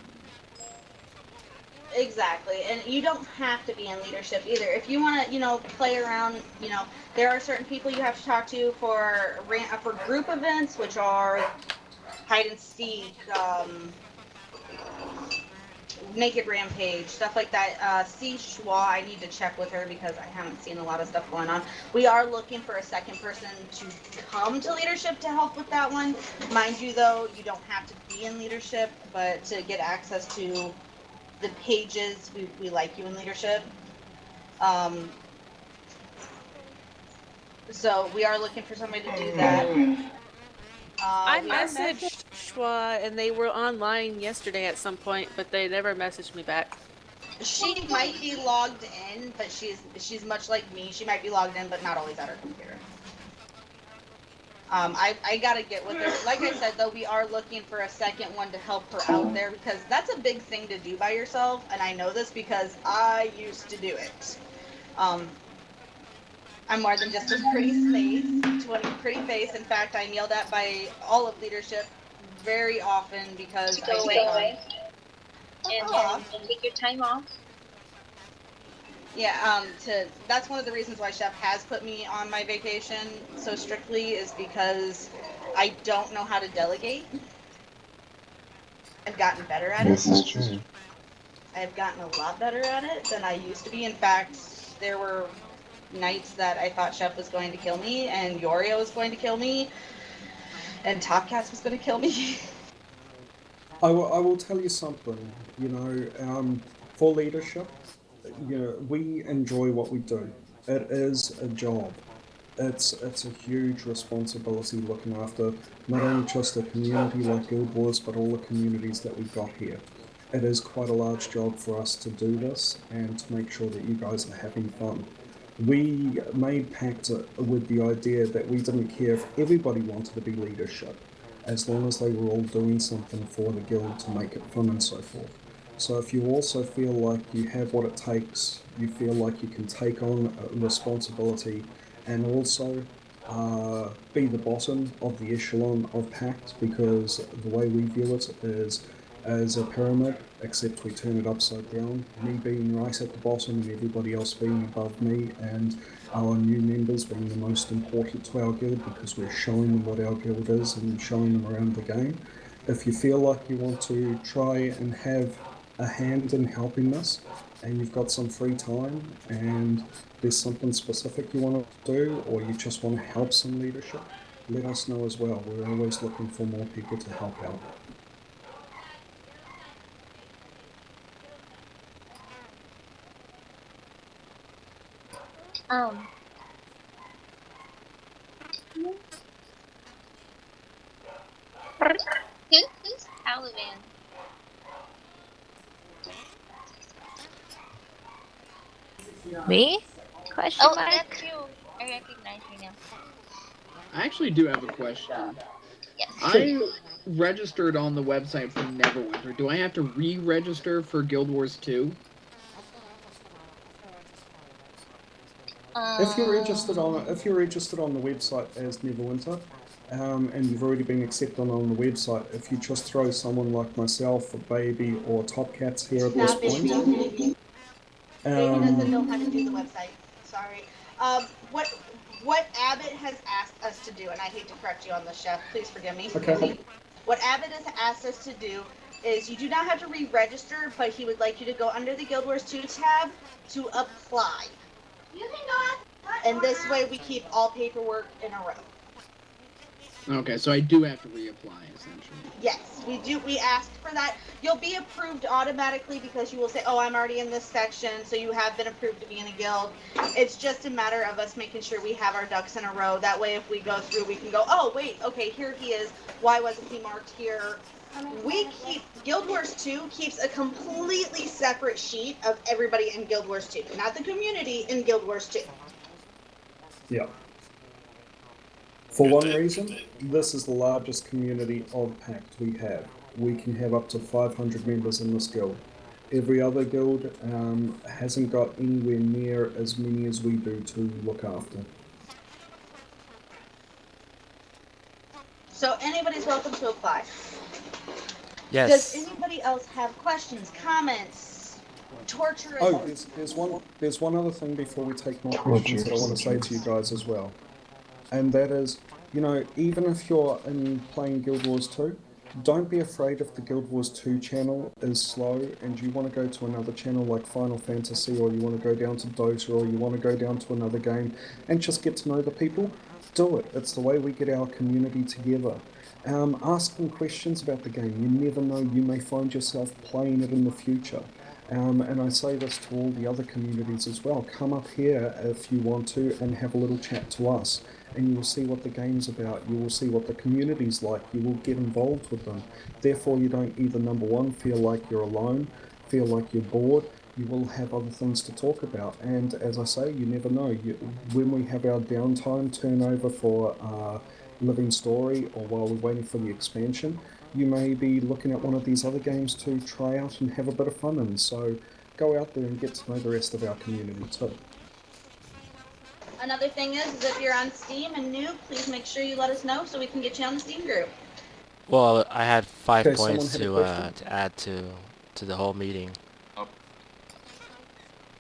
Exactly, and you don't have to be in leadership either. If you want to, play around, there are certain people you have to talk to for group events, which are hide and seek, naked rampage, stuff like that. C. Schwa, I need to check with her because I haven't seen a lot of stuff going on. We are looking for a second person to come to leadership to help with that one. Mind you, though, you don't have to be in leadership, but to get access to the pages, we like you in leadership. So we are looking for somebody to do that.
I messaged Schwa and they were online yesterday at some point, but they never messaged me back.
She might be logged in, but she's much like me. She might be logged in, but not always at her computer. I gotta get with her. Like I said, though, we are looking for a second one to help her out there because that's a big thing to do by yourself, and I know this because I used to do it. I'm more than just a pretty face. In fact, I'm yelled at by all of leadership very often because
Go away. And take your time off.
Yeah, that's one of the reasons why Chef has put me on my vacation so strictly is because I don't know how to delegate. I've gotten better at it.
This is true.
I've gotten a lot better at it than I used to be. In fact, there were nights that I thought Chef was going to kill me, and Yorio was going to kill me, and Topcast was going to kill me.
I will tell you something, for leadership, we enjoy what we do. It is a job. It's a huge responsibility looking after not only just a community like Guild Wars, but all the communities that we've got here. It is quite a large job for us to do this and to make sure that you guys are having fun. We made PACT with the idea that we didn't care if everybody wanted to be leadership, as long as they were all doing something for the guild to make it fun and so forth. So if you also feel like you have what it takes, you feel like you can take on responsibility and also be the bottom of the echelon of PACT, because the way we view it is as a pyramid, except we turn it upside down, me being right at the bottom and everybody else being above me, and our new members being the most important to our guild because we're showing them what our guild is and showing them around the game. If you feel like you want to try and have a hand in helping this, and you've got some free time and there's something specific you want to do, or you just want to help some leadership, let us know as well. We're always looking for more people to help out.
Who's Taliban?
Me? Question
Oh,
mark?
that's you. I recognize you now.
I actually do have a question.
Yes.
I registered on the website for Neverwinter. Do I have to re-register for Guild Wars 2?
If you're registered on the website as Neverwinter, and you've already been accepted on the website, if you just throw someone like myself, a Baby, or Top Cats here at this point.
Baby doesn't know how to do the website. Sorry. What Abbot has asked us to do, and I hate to correct you on this, Chef. Please forgive me.
Okay.
What Abbot has asked us to do is you do not have to re-register, but he would like you to go under the Guild Wars 2 tab to apply. And this way we keep all paperwork in a row.
Okay, so I do have to reapply, essentially.
Yes, we do. We asked for that. You'll be approved automatically because you will say, oh, I'm already in this section, so you have been approved to be in a guild. It's just a matter of us making sure we have our ducks in a row. That way, if we go through, we can go, oh, wait, okay, here he is. Why wasn't he marked here? Guild Wars 2 keeps a completely separate sheet of everybody in Guild Wars 2. Not the community, in Guild Wars 2.
Yeah. For one reason, this is the largest community of PACT we have. We can have up to 500 members in this guild. Every other guild hasn't got anywhere near as many as we do to look after.
So anybody's welcome to apply.
Yes.
Does anybody else have questions, comments, torture?
Oh, there's one other thing before we take more questions that I want to say to you guys as well. And that is, you know, even if you're playing Guild Wars 2, don't be afraid if the Guild Wars 2 channel is slow and you want to go to another channel like Final Fantasy, or you want to go down to Dota, or you want to go down to another game and just get to know the people. Do it. It's the way we get our community together. Ask them questions about the game. You never know, you may find yourself playing it in the future. And I say this to all the other communities as well. Come up here if you want to and have a little chat to us, and you will see what the game's about. You will see what the community's like. You will get involved with them. Therefore, you don't either, number one, feel like you're alone, feel like you're bored. You will have other things to talk about. And as I say, you never know. When we have our downtime turnover for Living Story, or while we're waiting for the expansion, you may be looking at one of these other games to try out and have a bit of fun in. So go out there and get to know the rest of our community too.
Another thing is if you're on Steam and new, please make sure you let us know so we can get you on the Steam group.
Well, I had 5
Okay,
points
someone had a
to add to the whole meeting.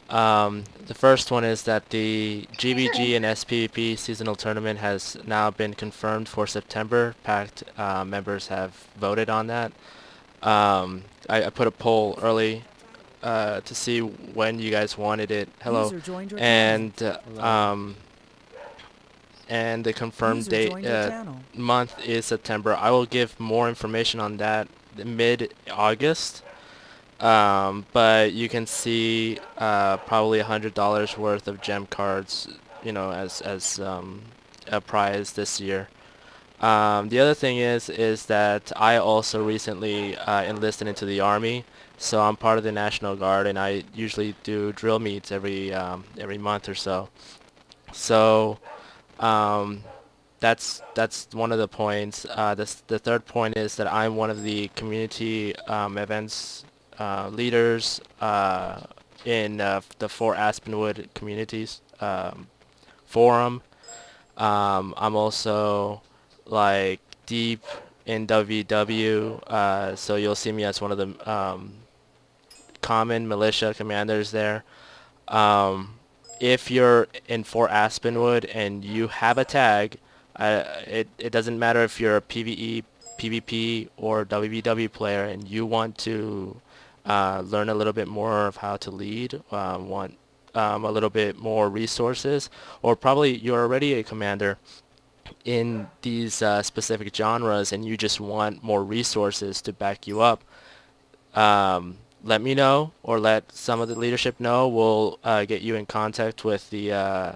The first one is that the GBG and SPVP seasonal tournament has now been confirmed for September. PACT members have voted on that. I put a poll early to see when you guys wanted it. Hello.
User joined your
And the confirmed
User
date
joined your channel.
month is September. I will give more information on that mid-August. But you can see probably $100 worth of gem cards, you know, as a prize this year. The other thing is that I also recently enlisted into the Army, so I'm part of the National Guard, and I usually do drill meets every month or so. So that's one of the points. The third point is that I'm one of the community events leaders in the Fort Aspenwood communities forum. I'm also like deep in WW, so you'll see me as one of the common militia commanders there. If you're in Fort Aspenwood and you have a tag, it doesn't matter if you're a PvE, PvP, or WBW player and you want to learn a little bit more of how to lead, want a little bit more resources, or probably you're already a commander in these specific genres and you just want more resources to back you up, let me know or let some of the leadership know. We'll get you in contact with the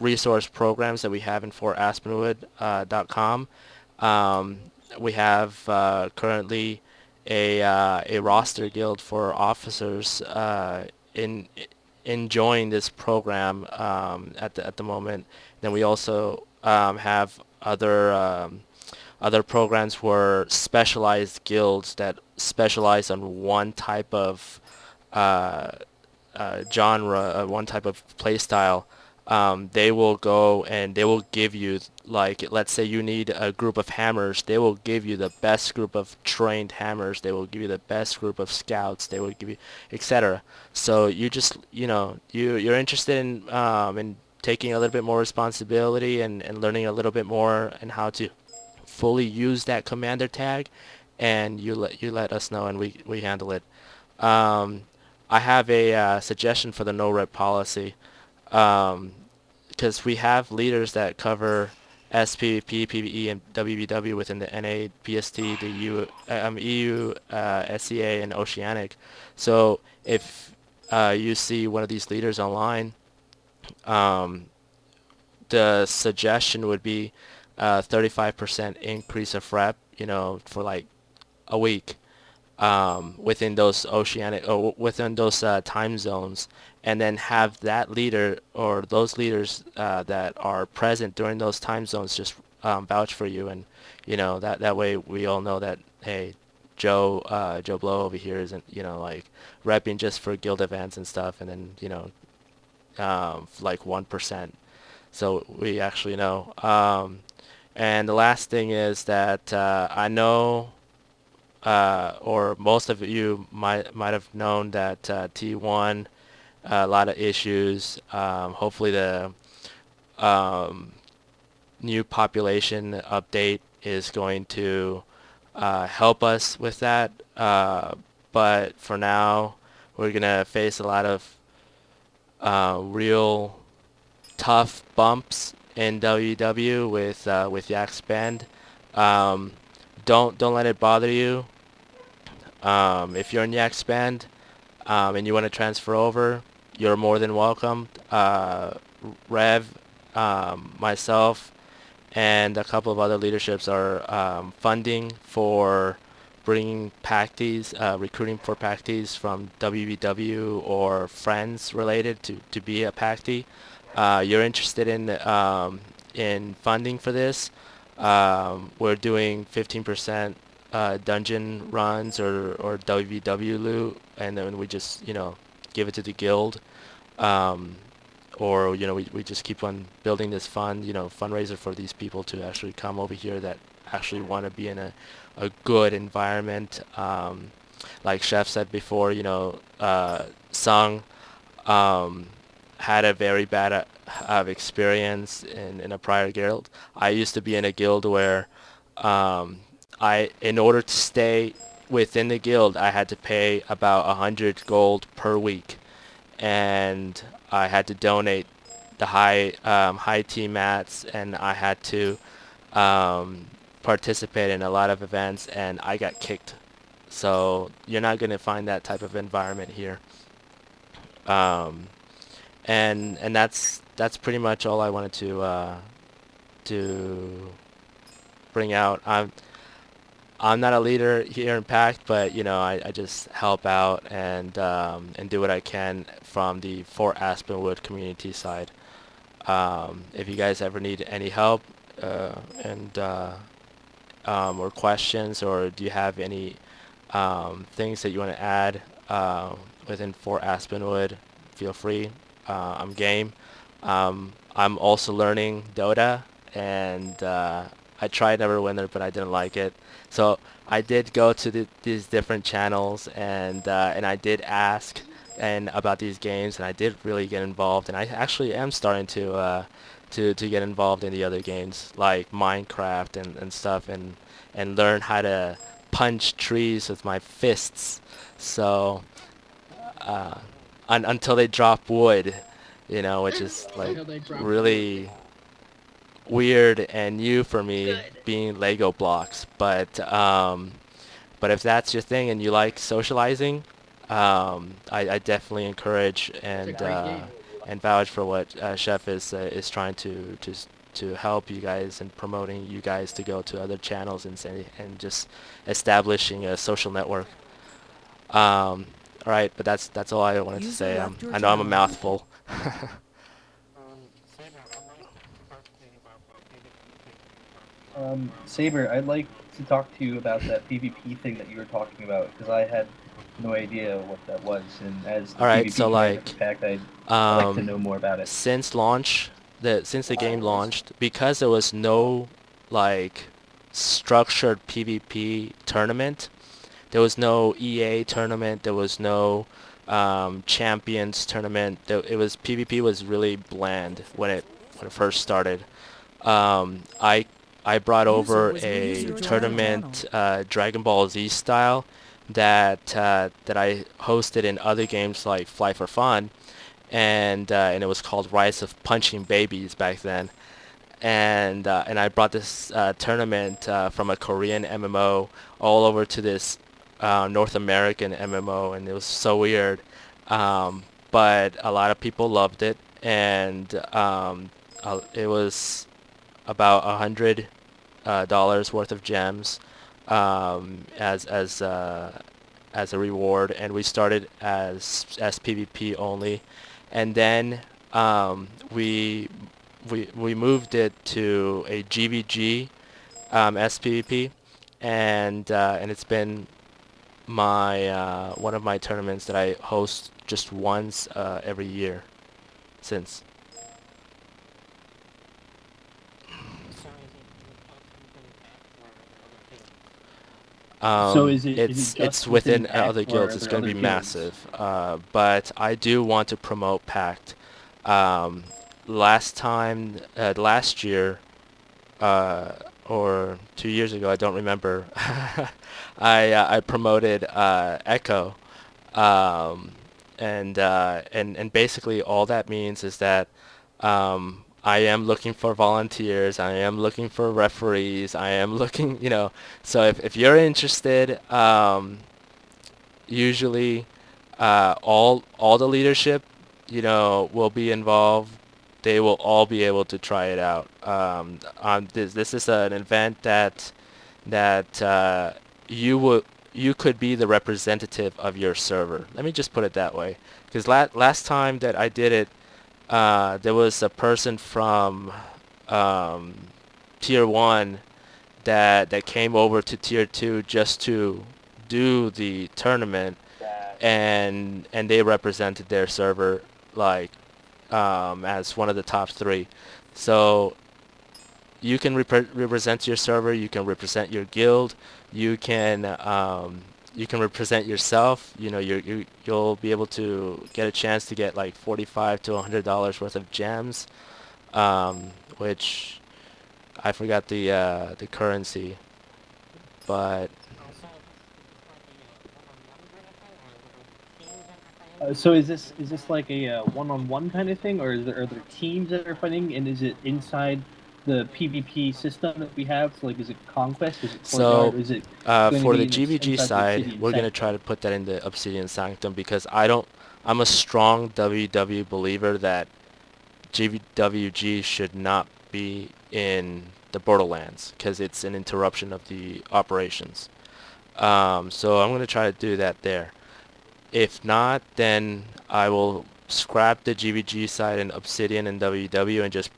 resource programs that we have in fortaspenwood.com. We have currently a roster guild for officers in enjoying this program at the moment. Then we also have other programs where specialized guilds that specialize on one type of genre, one type of play style. They will go and they will give you, like, let's say you need a group of hammers, they will give you the best group of trained hammers, they will give you the best group of scouts, they will give you, etc. So you just, you're interested in taking a little bit more responsibility and learning a little bit more and how to fully use that commander tag, and you let us know and we handle it. I have a suggestion for the no rep policy, because we have leaders that cover SPVP, PvE, and WBW within the NA, PST, the EU, SEA, and Oceanic. So if you see one of these leaders online, the suggestion would be 35% increase of rep, for like a week, within those oceanic or within those time zones, and then have that leader or those leaders that are present during those time zones just vouch for you, and that way we all know that, hey, Joe Blow over here isn't like repping just for guild events and stuff, and then like 1%. So we actually know. And the last thing is that I know, or most of you might have known that T1, a lot of issues. Hopefully the new population update is going to help us with that. But for now, we're gonna face a lot of real tough bumps in WW with Yak's band. Don't let it bother you. If you're in Yak's band and you want to transfer over, you're more than welcome. Rev, myself, and a couple of other leaderships are funding for bringing PACTs, recruiting for PACTs from WBW or friends related to be a PACT. You're interested in funding for this, we're doing 15% dungeon runs or WBW loot, and then we just give it to the guild, or we just keep on building this fund, fundraiser for these people to actually come over here that actually want to be in a good environment. Like Chef said before, Sung had a very bad experience in a prior guild. I used to be in a guild where in order to stay within the guild, I had to pay about 100 gold per week, and I had to donate the high tea mats, and I had to participate in a lot of events, and I got kicked. So you're not going to find that type of environment here. And that's pretty much all I wanted to bring out. I'm not a leader here in PACT, but I just help out and do what I can from the Fort Aspenwood community side. If you guys ever need any help or questions, or do you have any things that you want to add within Fort Aspenwood, feel free. I'm game. I'm also learning Dota, and I tried Neverwinter, but I didn't like it. So I did go to these different channels, and I did ask and about these games, and I did really get involved, and I actually am starting to get involved in the other games like Minecraft and stuff, and learn how to punch trees with my fists. So until they drop wood, which is like
Until they drop
really weird and new for me, being Lego blocks. But if that's your thing and you like socializing, I definitely encourage and vouch for what Chef is trying to help you guys and promoting you guys to go to other channels and just establishing a social network. All right, but that's all I wanted to say. I know I'm a mouthful.
Saber, I'd like to talk to you about that PvP thing that you were talking about, because I had no idea what that was, and as the
All right,
PvP
so
player of the PACT, I'd like to know more about it.
Since the game launched, because there was no like structured PvP tournament, there was no EA tournament, there was no champions tournament. PvP was really bland when it first started. I brought over a tournament, Dragon Ball Z style, that I hosted in other games like Fly for Fun, and it was called Rise of Punching Babies back then. And I brought this tournament from a Korean MMO all over to this North American MMO, and it was so weird. But a lot of people loved it, and it was about $100 worth of gems as a reward, and we started as PvP only, and then we moved it to a GVG SPVP, and it's been my one of my tournaments that I host just once every year since.
So is it
It's within other guilds. It's going to be massive. But I do want to promote PACT. Last year, or 2 years ago, I don't remember. I promoted Echo, and basically all that means is that I am looking for volunteers. I am looking for referees. I am looking, So if you're interested, usually all the leadership, will be involved. They will all be able to try it out. This is an event that you could be the representative of your server. Let me just put it that way, because last time that I did it, there was a person from Tier 1 that came over to Tier 2 just to do the tournament, and they represented their server like as one of the top 3. So you can represent your server, you can represent your guild, you can represent yourself. You'll be able to get a chance to get like $45 to $100 worth of gems, which I forgot the currency, but
so is this like a one-on-one kind of thing, or are there teams that are fighting, and is it inside the PvP system that we have? So, like, is it Conquest? Is it Courtyard? Is it
for the GVG side, we're going to try to put that in the Obsidian Sanctum, because I'm a strong WW believer that GWG should not be in the Borderlands, because it's an interruption of the operations. So I'm going to try to do that there. If not, then I will scrap the GVG side in Obsidian and WW and just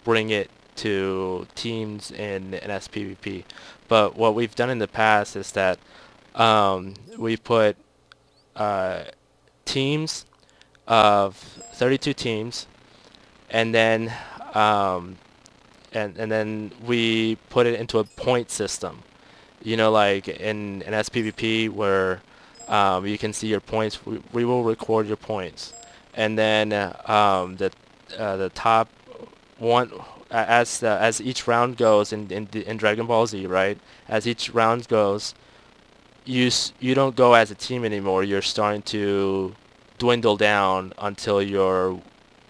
bring it to teams in SPVP. But what we've done in the past is that We put teams of 32 teams, and then and then we put it into a point system. You know, like in SPVP where you can see your points. We will record your points, and then the top one as each round goes in Dragon Ball Z, right? As each round goes, you don't go as a team anymore. You're starting to dwindle down until you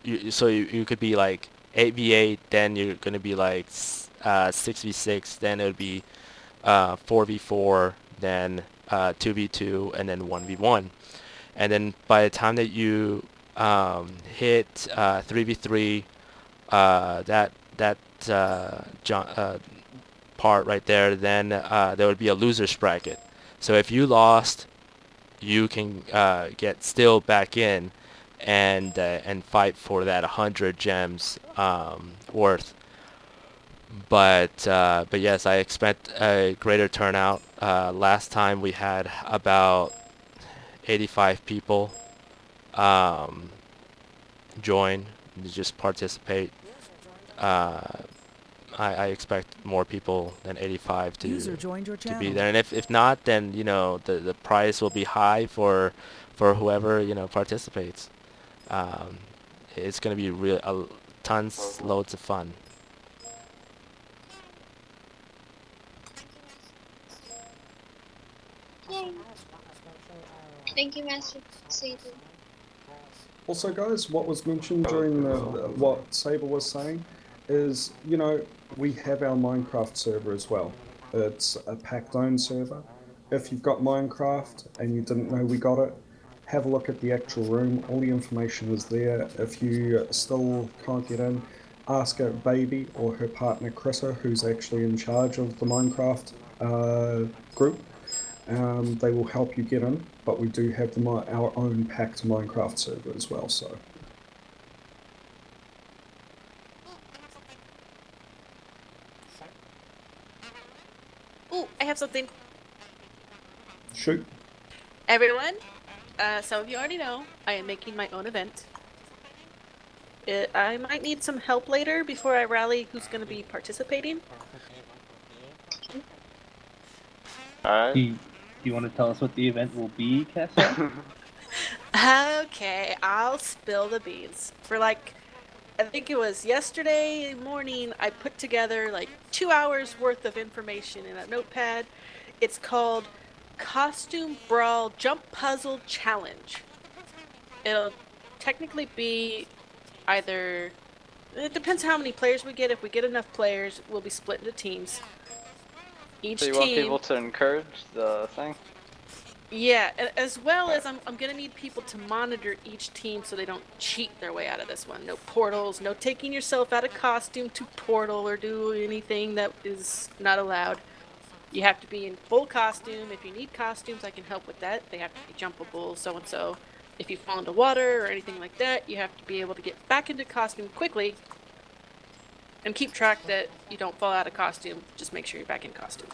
could be like 8v8, then you're gonna be like 6v6, then it would be 4v4, then 2v2, and then 1v1. And then by the time that you hit 3v3, part right there, then there would be a loser's bracket. So if you lost, you can get still back in and fight for that 100 gems worth. But yes, I expect a greater turnout. Last time we had about 85 people join to just participate. I expect more people than 85 to be there, and if not, then the prize will be high for whoever participates. It's gonna be loads of fun.
Yay. Thank you, Master Saber.
Also, guys, what was mentioned during what Saber was saying is, we have our Minecraft server as well. It's a PACT owned server. If you've got Minecraft and you didn't know we got it, have a look at the actual room. All the information is there. If you still can't get in, ask a baby or her partner Chrissa, who's actually in charge of the Minecraft group. They will help you get in, but we do have our own PACT Minecraft server as well. So.
Ooh, I have something.
Shoot.
Everyone, some of you already know, I am making my own event. I might need some help later before I rally who's going to be participating.
Alright.
Do you want to tell us what the event will be, Kessa?
Okay, I'll spill the beans. For I think it was yesterday morning, I put together 2 hours worth of information in a notepad. It's called Costume Brawl Jump Puzzle Challenge. It'll technically be either... It depends how many players we get. If we get enough players, we'll be split into teams. Each
So you
team...
want people to encourage the thing?
Yeah, as well as I'm gonna need people to monitor each team so they don't cheat their way out of this one. No portals, no taking yourself out of costume to portal or do anything that is not allowed. You have to be in full costume. If you need costumes, I can help with that. They have to be jumpable, so-and-so. If you fall into water or anything like that, you have to be able to get back into costume quickly and keep track that you don't fall out of costume. Just make sure you're back in costume.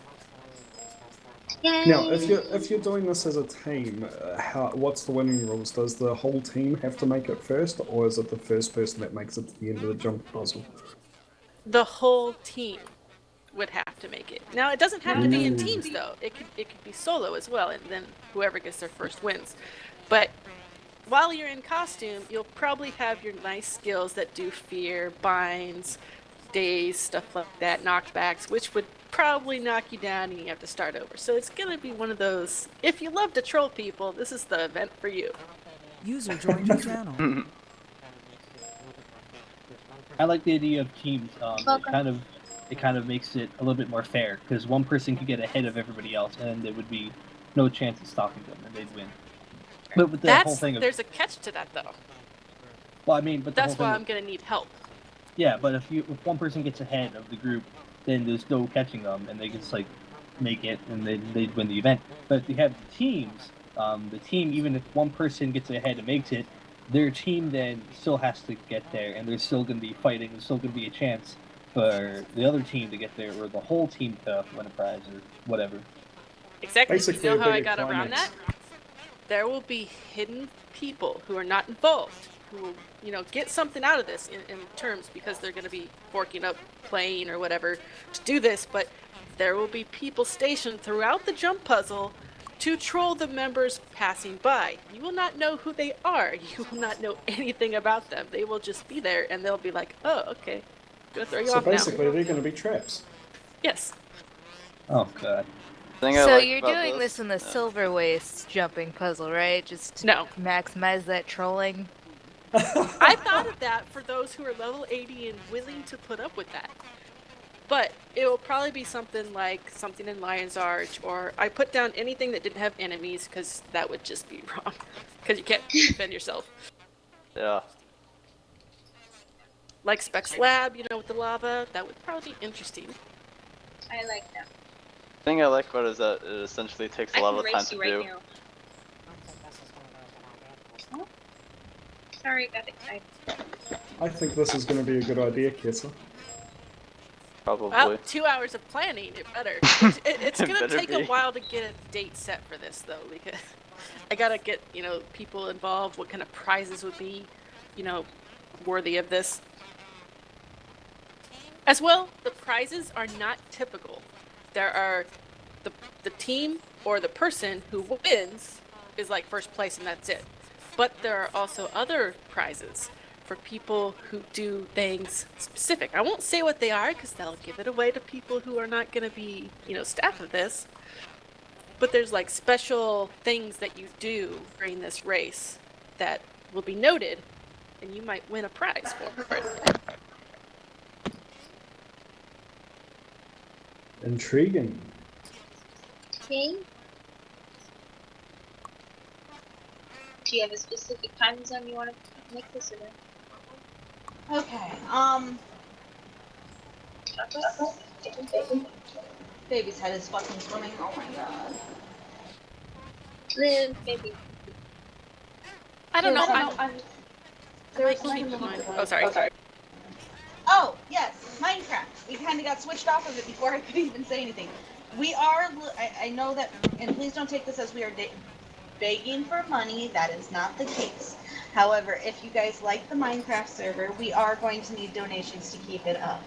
Now, if you're doing this as a team, what's the winning rules? Does the whole team have to make it first, or is it the first person that makes it to the end of the jump puzzle?
The whole team would have to make it. Now, it doesn't have to be in teams though. It could be solo as well, and then whoever gets their first wins. But while you're in costume, you'll probably have your nice skills that do fear, binds, daze, stuff like that, knockbacks, which would probably knock you down and you have to start over. So it's gonna be one of those, if you love to troll people, this is the event for you.
User joined your channel.
I like the idea of teams. It kind of makes it a little bit more fair, because one person could get ahead of everybody else, and there would be no chance of stopping them, and they'd win. But with the whole thing of,
there's a catch to that though.
Well, I mean, but
that's why I'm gonna need help.
Yeah, but if one person gets ahead of the group, then there's no catching them, and they just make it, and they'd win the event. But if you have teams, the team, even if one person gets ahead and makes it, their team then still has to get there, and there's still going to be fighting. There's still going to be a chance for the other team to get there, or the whole team to win a prize, or whatever.
Exactly.
Basically,
You know
a
how I
bigger
got around
climax.
that? There will be hidden people who are not involved, who will, get something out of this in terms because they're going to be forking up playing or whatever to do this, but there will be people stationed throughout the jump puzzle to troll the members passing by. You will not know who they are. You will not know anything about them. They will just be there and they'll be like, oh, okay, gonna throw you
So
off now.
basically, they're going to be traps.
Yes.
Oh god.
So you're doing this in the silver waist jumping puzzle, right? Just to
No.
maximize that trolling.
I thought of that for those who are level 80 and willing to put up with that. But it will probably be something like something in Lion's Arch, or I put down anything that didn't have enemies because that would just be wrong. Because you can't defend yourself.
Yeah.
Like Specs Lab, with the lava, that would probably be interesting.
I like that.
The thing I like about it is that it essentially takes a lot of time to do.
Oh. Sorry, got excited.
I think this is going to be a good idea, Kessa.
Probably.
Well, 2 hours of planning, it better. It's
It
going to
better
take a
be.
while to get a date set for this, though, because I got to get, people involved, what kind of prizes would be, worthy of this. As well, the prizes are not typical. There are the team or the person who wins is like first place and that's it. But there are also other prizes for people who do things specific. I won't say what they are because that'll give it away to people who are not going to be, staff of this. But there's like special things that you do during this race that will be noted and you might win a prize for it.
Intriguing.
Okay. Do you have a specific time zone you want to make this in?
Okay. Baby's head is fucking swimming. Oh my god.
Live, baby.
I don't know.
There was
I
something
keep
that
going.
you
Oh, sorry.
Oh, yes, Minecraft. We kind of got switched off of it before I could even say anything. We are, I know that, and please don't take this as we are begging for money. That is not the case. However, if you guys like the Minecraft server, we are going to need donations to keep it up.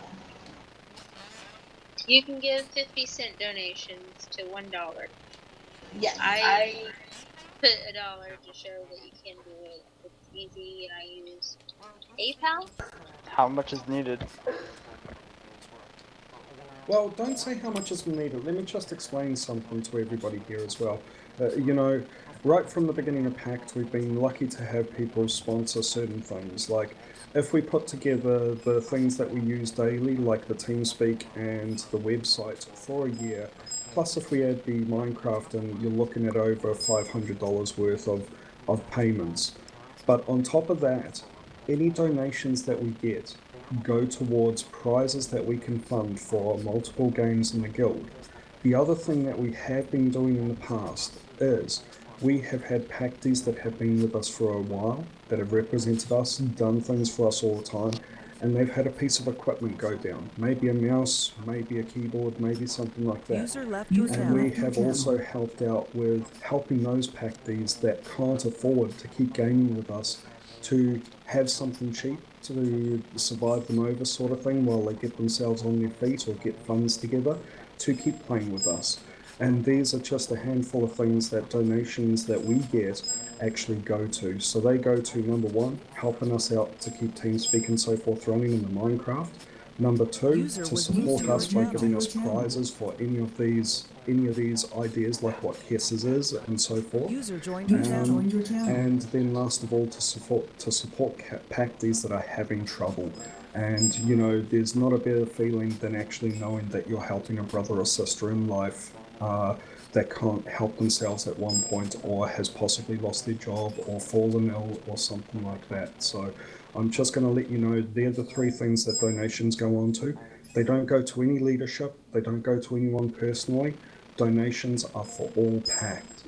You can give 50-cent donations to $1.
Yes.
I put $1 to show that you can do it. It's easy, and I use PayPal.
How much is needed?
Well, don't say how much is needed. Let me just explain something to everybody here as well. Right from the beginning of PACT, we've been lucky to have people sponsor certain things. Like, if we put together the things that we use daily, like the TeamSpeak and the website, for a year, plus if we add the Minecraft in, you're looking at over $500 worth of payments. But on top of that, any donations that we get go towards prizes that we can fund for multiple games in the guild. The other thing that we have been doing in the past is we have had PACTs that have been with us for a while, that have represented us and done things for us all the time, and they've had a piece of equipment go down. Maybe a mouse, maybe a keyboard, maybe something like that.
User left your
And
channel.
we have also helped out with helping those PACTs that can't afford to keep gaming with us to have something cheap to survive them over, sort of thing, while they get themselves on their feet or get funds together to keep playing with us. And these are just a handful of things that donations that we get actually go to. So they go to, number one, helping us out to keep TeamSpeak and so forth running in the Minecraft. Number two, to support us by giving us prizes for any of these ideas, like what Kessa's is and so forth.
User joined your channel.
And then last of all, to support PACTs that are having trouble. And there's not a better feeling than actually knowing that you're helping a brother or sister in life that can't help themselves at one point, or has possibly lost their job or fallen ill or something like that. So I'm just going to let you know they're the three things that donations go on to. They don't go to any leadership. They don't go to anyone personally. Donations are for all PACT.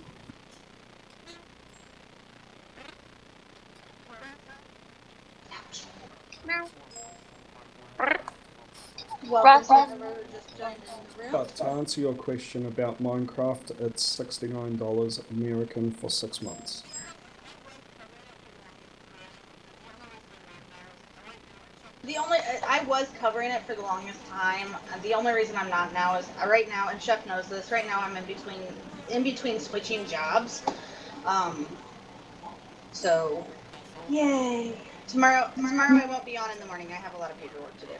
Welcome to whoever just joined in the room.
But to answer your question about Minecraft, it's $69 American for 6 months.
The only I was covering it for the longest time. The only reason I'm not now is right now, and Chef knows this. Right now, I'm in between switching jobs. So, yay! Tomorrow I won't be on in the morning. I have a lot of paperwork to do.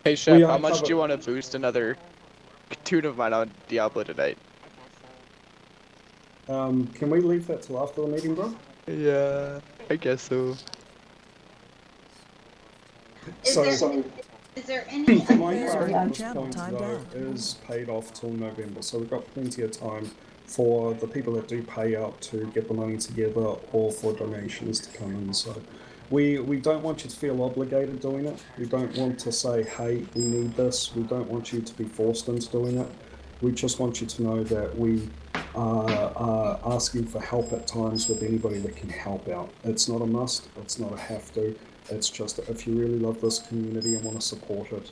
Hey Chef, how much do you want to boost another tune of mine on Diablo tonight?
Can we leave that till after the meeting, bro?
Yeah, I guess so.
Is there any
the Minecraft at this
Channel
point
timed
though
out.
is paid off till November, so we've got plenty of time for the people that do pay out to get the money together or for donations to come in. So we don't want you to feel obligated doing it. We don't want to say, hey, we need this. We don't want you to be forced into doing it. We just want you to know that we are asking for help at times with anybody that can help out. It's not a must, it's not a have to. It's just if you really love this community and want to support it,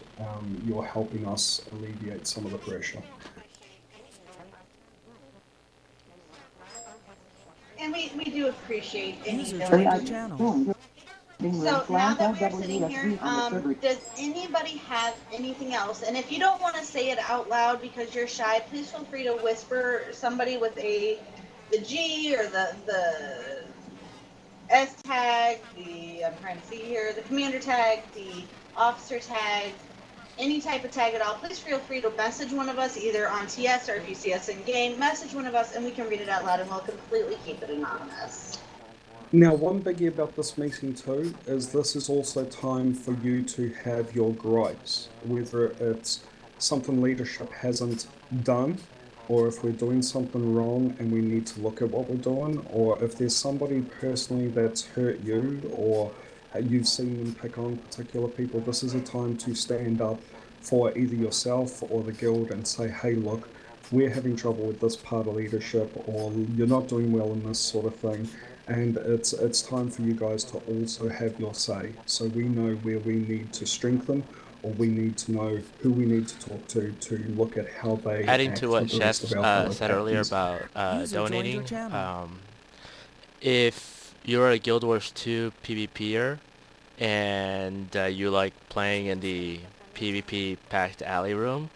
you're helping us alleviate some of the pressure.
And we do appreciate any
User
donation.
joined your channel.
So now that we're sitting here, does anybody have anything else? And if you don't want to say it out loud because you're shy, please feel free to whisper somebody with the G or the S tag, I'm trying to see here, the commander tag, the officer tag, any type of tag at all. Please feel free to message one of us either on TS or if you see us in game, message one of us and we can read it out loud and we'll completely keep it anonymous.
Now, one biggie about this meeting too is this is also time for you to have your gripes, whether it's something leadership hasn't done, or if we're doing something wrong and we need to look at what we're doing, or if there's somebody personally that's hurt you, or you've seen them pick on particular people, this is a time to stand up for either yourself or the guild and say, hey, look, we're having trouble with this part of leadership, or you're not doing well in this sort of thing. And it's time for you guys to also have your say, so we know where we need to strengthen, or we need to know who we need to talk to look at how they
Adding
act
to what
with the
Chef
rest of our fellow
said earlier
captains.
about
User joined your
donating,
channel.
if you're a Guild Wars 2 PvPer and you like playing in the PvP Pact Alley room,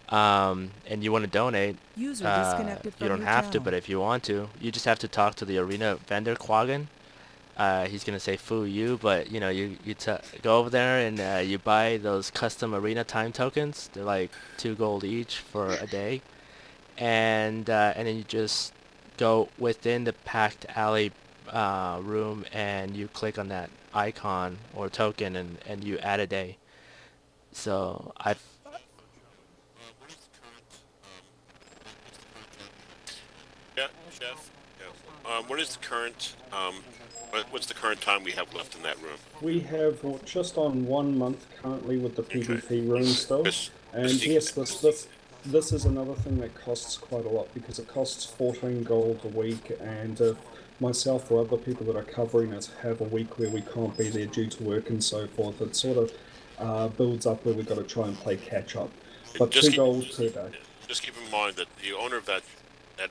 and you want to donate,
User disconnected
you
from
don't
your
have to,
channel.
but if you want to, you just have to talk to the arena vendor Quaggan. He's gonna say "foo you," but you know you go over there and you buy those custom arena time tokens. They're like 2 gold each for a day, and then you just go within the Pact Alley room and you click on that icon or token and you add a day. So I've
Yeah, Chef. Yeah. What is the current? What's the current time we have left in that room?
We have just on 1 month currently with the PvP room still, and yes, this is another thing that costs quite a lot because it costs 14 gold a week, and if myself or other people that are covering it have a week where we can't be there due to work and so forth, it sort of builds up where we've got to try and play catch up. But 2 gold per day.
Just keep in mind that the owner of that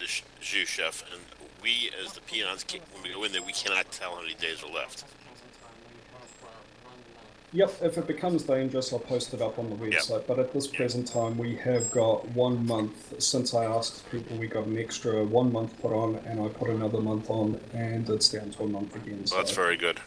is you, Chef, and we as the peons, when we go in there, we cannot tell how many days are left.
Yep, if it becomes dangerous, I'll post it up on the website, yep. But at this present time, we have got 1 month. Since I asked people, we got an extra 1 month put on, and I put another month on, and it's down to a month again.
So. That's very good.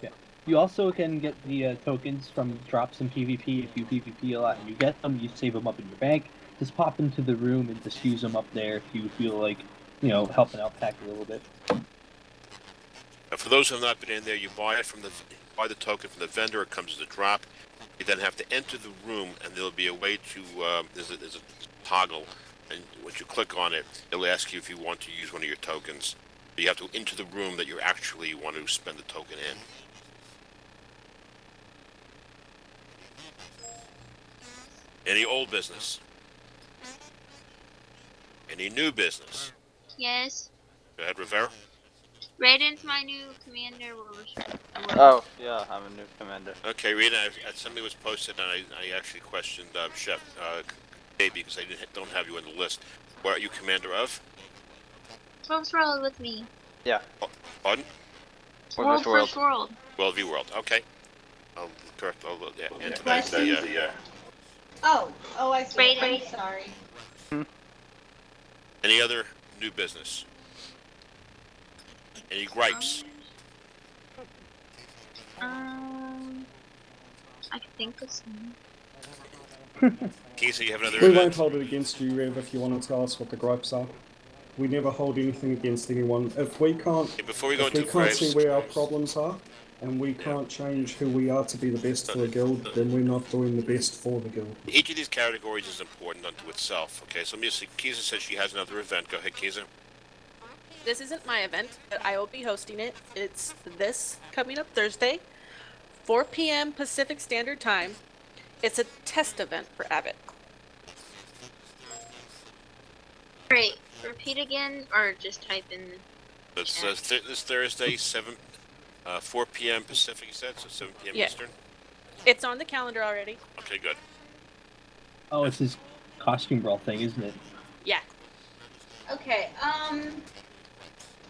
Yeah. You also can get the tokens from drops in PvP. If you PvP a lot and you get them, you save them up in your bank. Just pop into the room and just use them up there if you feel like, you know, helping out PACT a little bit.
Now, for those who have not been in there, you buy the token from the vendor. It comes as a drop. You then have to enter the room, and there'll be a way to there's a toggle, and once you click on it, it'll ask you if you want to use one of your tokens. You have to enter the room that you actually want to spend the token in. Any old business? Any new business?
Yes.
Go ahead, Rivera.
Raiden's my new commander.
Oh, yeah, I'm a new commander.
Okay, Rita, something was posted, and I actually questioned Chef Baby because I don't have you on the list. What are you commander of?
Wolf's World with me.
Yeah.
Pardon?
World First World.
World v World. Okay. Correct. Enter
Question?
that.
Oh, I see.
Raiden.
I'm sorry.
Any other new business? Any gripes?
I think of some.
Keith, you have another
We
event?
won't hold it against you, Rev, if you want to tell us what the gripes are. We never hold anything against anyone. If we can't,
Before we go
if we
into
can't
gripes,
see where our problems are, and we can't change who we are to be the best for the guild, then we're not doing the best for the guild.
each of these categories is important unto itself. Okay, so let me see. Kiza says she has another event. Go ahead, Kiza.
This isn't my event, but I will be hosting it. It's this coming up Thursday, 4 p.m. Pacific Standard Time. It's a test event for Abbot.
Great. Repeat again, or just type in.
It's this Thursday, 4 p.m. Pacific, you said, so 7 p.m.
Yeah.
Eastern?
It's on the calendar already.
Okay, good.
Oh, it's this costume brawl thing, isn't it?
Yeah.
Okay,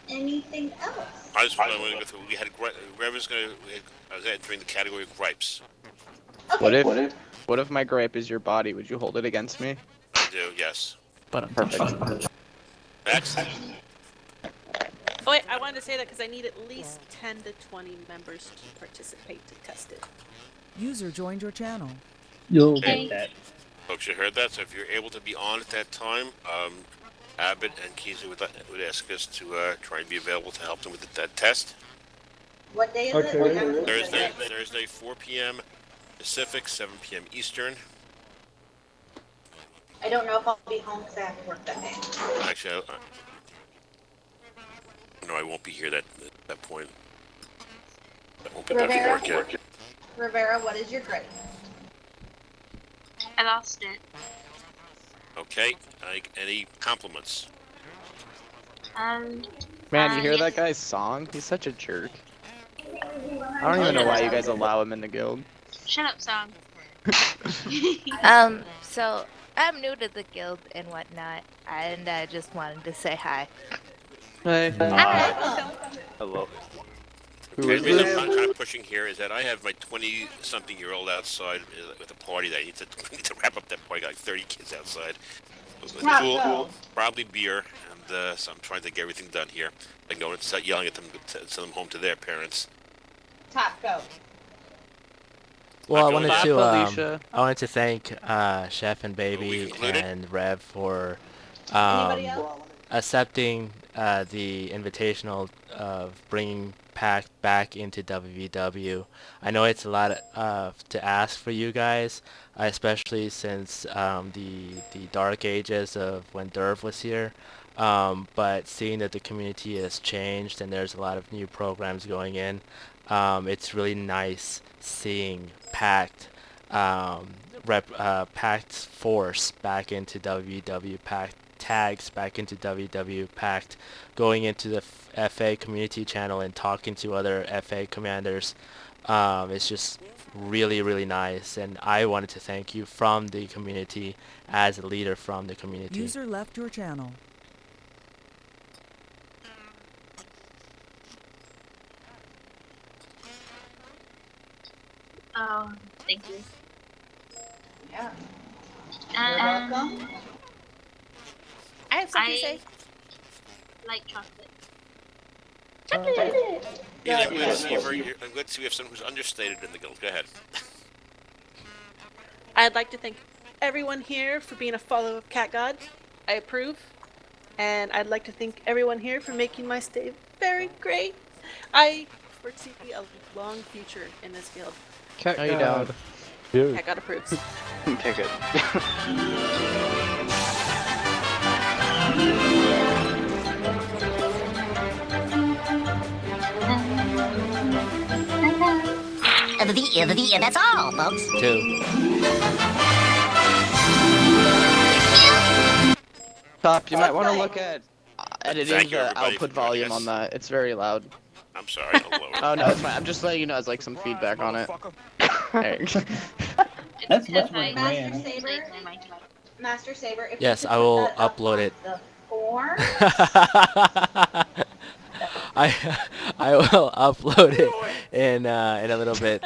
anything else?
I just want to go through. We had I was entering the category of gripes.
Okay.
What if my gripe is your body? Would you hold it against me?
I do, yes.
But perfect.
Next.
Oh wait, I wanted to say that because I need at least 10 to 20 members to participate to test it.
User joined your channel.
You'll
Okay.
get that.
Folks, you heard that. So if you're able to be on at that time, Abbott and Kiza would ask us to try and be available to help them with that test.
What day is
Okay.
it?
Thursday, 4 p.m. Pacific, 7 p.m. Eastern.
I don't know if I'll be home because I have to work that day.
Actually, no, I won't be here at that point. I won't get back from work yet.
Rivera, what is your grade?
I lost it.
Okay. Any compliments?
Man, you hear that guy's song? He's such a jerk. I don't even know why you guys allow him in the guild.
Shut up, song.
So I'm new to the guild and whatnot, and I just wanted to say hi.
Hey.
Hello.
Okay, the reason I'm kind of pushing here is that I have my 20-something-year-old outside with a party that I need to wrap up that party. I got like 30 kids outside. Food, probably beer, and so I'm trying to get everything done here. I can go and start yelling at them to send them home to their parents.
Top, go.
Well, I
Alicia.
wanted to thank Chef and Baby and Rev for
Anybody else?
accepting the invitational of bringing PACT back into WVW. I know it's a lot to ask for you guys, especially since the dark ages of when Derv was here. But seeing that the community has changed and there's a lot of new programs going in, it's really nice seeing PACT PACT's force back into WW, PACT tags back into WW, PACT going into the FA community channel and talking to other FA commanders. It's just really, really nice, and I wanted to thank you from the community as a leader from the community.
User left your channel.
Thank you.
Yeah. You're welcome.
I have something to say.
Like chocolate.
Yeah, I'm glad to see we have someone who's understated in the guild. Go ahead.
I'd like to thank everyone here for being a follower of Cat God. I approve. And I'd like to thank everyone here for making my stay very great. I foresee a long future in this guild.
Cat God.
Cat God approves.
Okay, good.
That's all, folks.
2.
Top, you might want to look at editing
Thank you,
the
everybody,
output
for joining
volume
us.
on that. It's very loud.
I'm sorry, I'll lower it.
Oh no, it's fine. I'm just letting you know it's like some feedback on it. There you go.
That's much more
I-
grand.
Master Saber. Master Saber. If
Yes,
you
I
could
will
put that up
upload
on
it.
the form.
I will upload it in a little bit.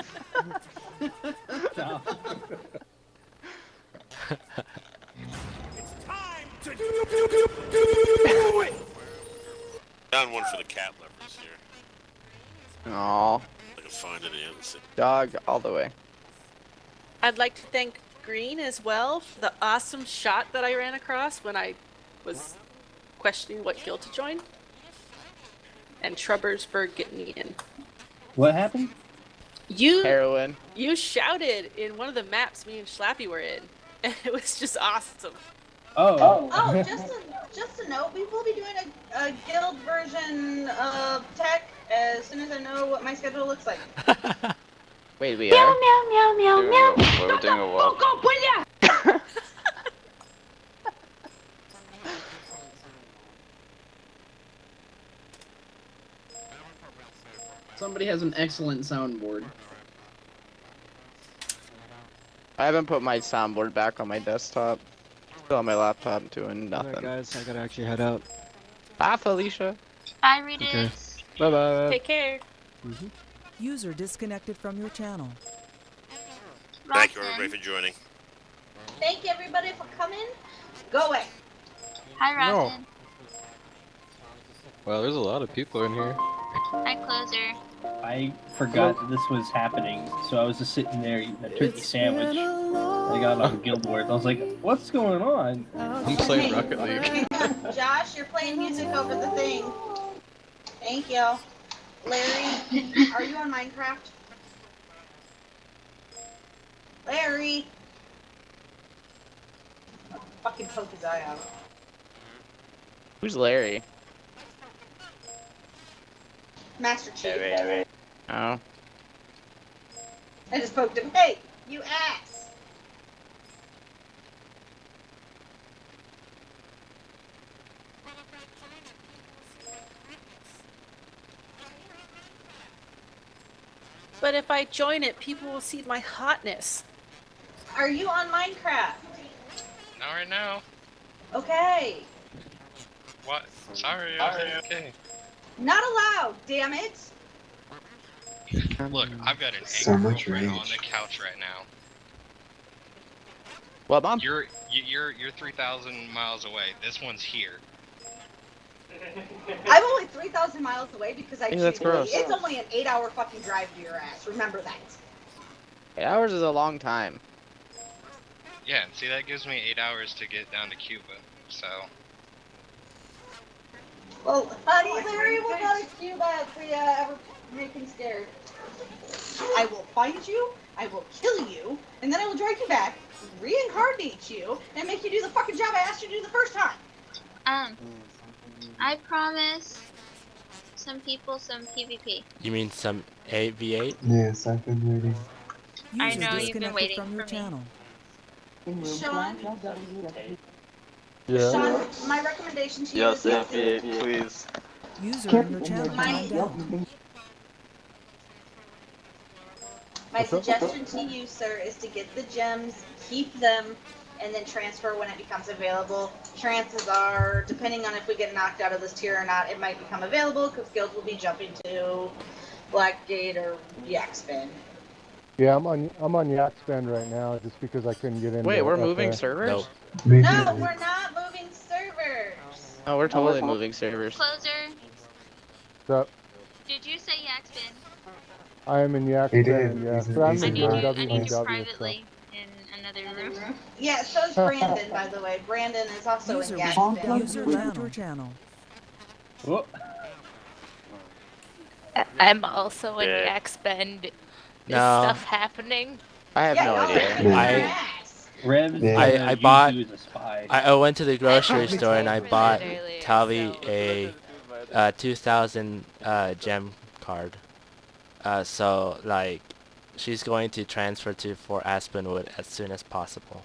Down one for the cat lovers here.
Aw.
I can find it again.
Dog all the way.
I'd like to thank Green as well for the awesome shot that I ran across when I was questioning what guild to join. And Trubbers for getting me in.
What happened?
Heroin.
You shouted in one of the maps me and Schlappy were in, and it was just awesome.
Oh.
Oh, just a note, we will be doing a guild version of tech as soon as I know what my schedule looks like.
Wait, we
Meow,
are?
meow, meow, meow, meow.
We're doing a what?
Go, will ya?
Somebody has an excellent soundboard.
I haven't put my soundboard back on my desktop. Still on my laptop doing nothing.
Alright guys, I gotta actually head out.
Bye, Felicia.
Bye, Rita.
Okay. Bye bye.
Take care.
User disconnected from your channel.
Thank you, everybody, for joining.
Thank you, everybody, for coming. Go away.
Hi,
No.
Robin.
Wow, there's a lot of people in here.
Hi, Closer.
I forgot that this was happening, so I was just sitting there eating a turkey sandwich. I got on Guild Wars. I was like, what's going on?
I'm playing Rocket League.
Josh, you're playing music over the thing. Thank you. Larry, are you on Minecraft? Larry! I'll fucking poke his eye out.
Who's Larry?
Master Chief.
Oh.
I just poked him. Hey, you ass!
But if I join it, people will see my hotness.
Are you on Minecraft?
Not right now.
Okay.
What? Sorry, I was okay.
Not allowed, damn it!
Look, I've got an
So
angry
much
girlfriend
rage.
on the couch right now.
Well, Mom.
You're 3,000 miles away. This one's here.
I'm only 3,000 miles away because I
Hey, that's
choose to be.
gross.
It's only an 8-hour fucking drive to your ass. Remember that.
8 hours is a long time.
Yeah, and see, that gives me 8 hours to get down to Cuba. So,
Well, honey, Larry will go to Cuba if we ever make him scared. I will find you, I will kill you, and then I will drag you back, reincarnate you, and make you do the fucking job I asked you to do the first time.
I promise some people some PvP.
You mean some 8v8?
Yes, I've been waiting.
I
User
know you've been
disconnected
waiting
from your
for me.
channel.
Sean,
Yeah.
Sean, my recommendation to you
Yes,
is
please.
User in your channel timed out.
my suggestion to you, sir, is to get the gems, keep them, and then transfer when it becomes available. Chances are, depending on if we get knocked out of this tier or not, it might become available because guilds will be jumping to Blackgate or Yakspin.
Yeah, I'm on Yak Spend right now just because I couldn't get in.
Wait, we're moving servers?
Nope.
No, we're not moving servers.
Oh, we're totally moving servers.
Closer,
So
did you say Yaxpin?
I am in Yak
He
Spend,
did.
yeah.
He's in-
But I'm
he's
in
in
I need you
WW,
privately in another room.
Yeah, so's Brandon, by the way. Brandon is also
User
in
was
Yakspin.
moved out of your channel.
Oh.
I'm also in
Yeah.
Yakspend. Is
No.
stuff happening?
I have no idea.
Rev's
I
gonna
bought.
use you as a spy.
I went to the grocery
Probably
store and I
for
bought
that earlier,
Tali
so-
a 2,000 gem card. So like, she's going to transfer to Fort Aspenwood as soon as possible.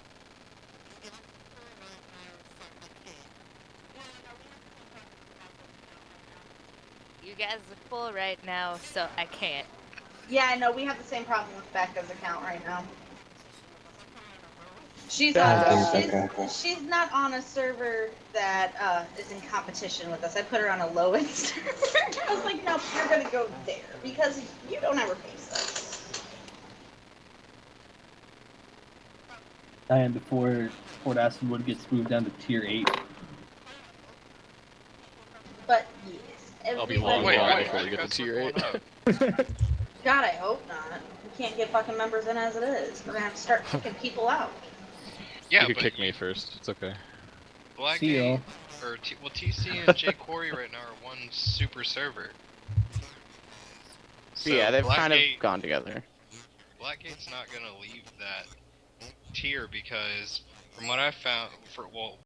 now, so I can't.
Yeah, I know. We have the same problem with Becca's account right now. She's she's not on a server that is in competition with us. I put her on a low-end server. I was like, no, you're gonna go there because you don't ever face us.
And before Fort Aspenwood gets moved down to tier 8.
But yes,
I'll be long gone before we get to tier 8.
God, I hope not. We can't get fucking members in as it is. We're gonna have to start kicking people out.
Yeah,
you could
but
kick me first. It's okay.
Blackgate or TC and J Quarry right now are one super server. So
yeah, they've kind of
Blackgate-
gone together.
Blackgate's not gonna leave that tier because, from what I found,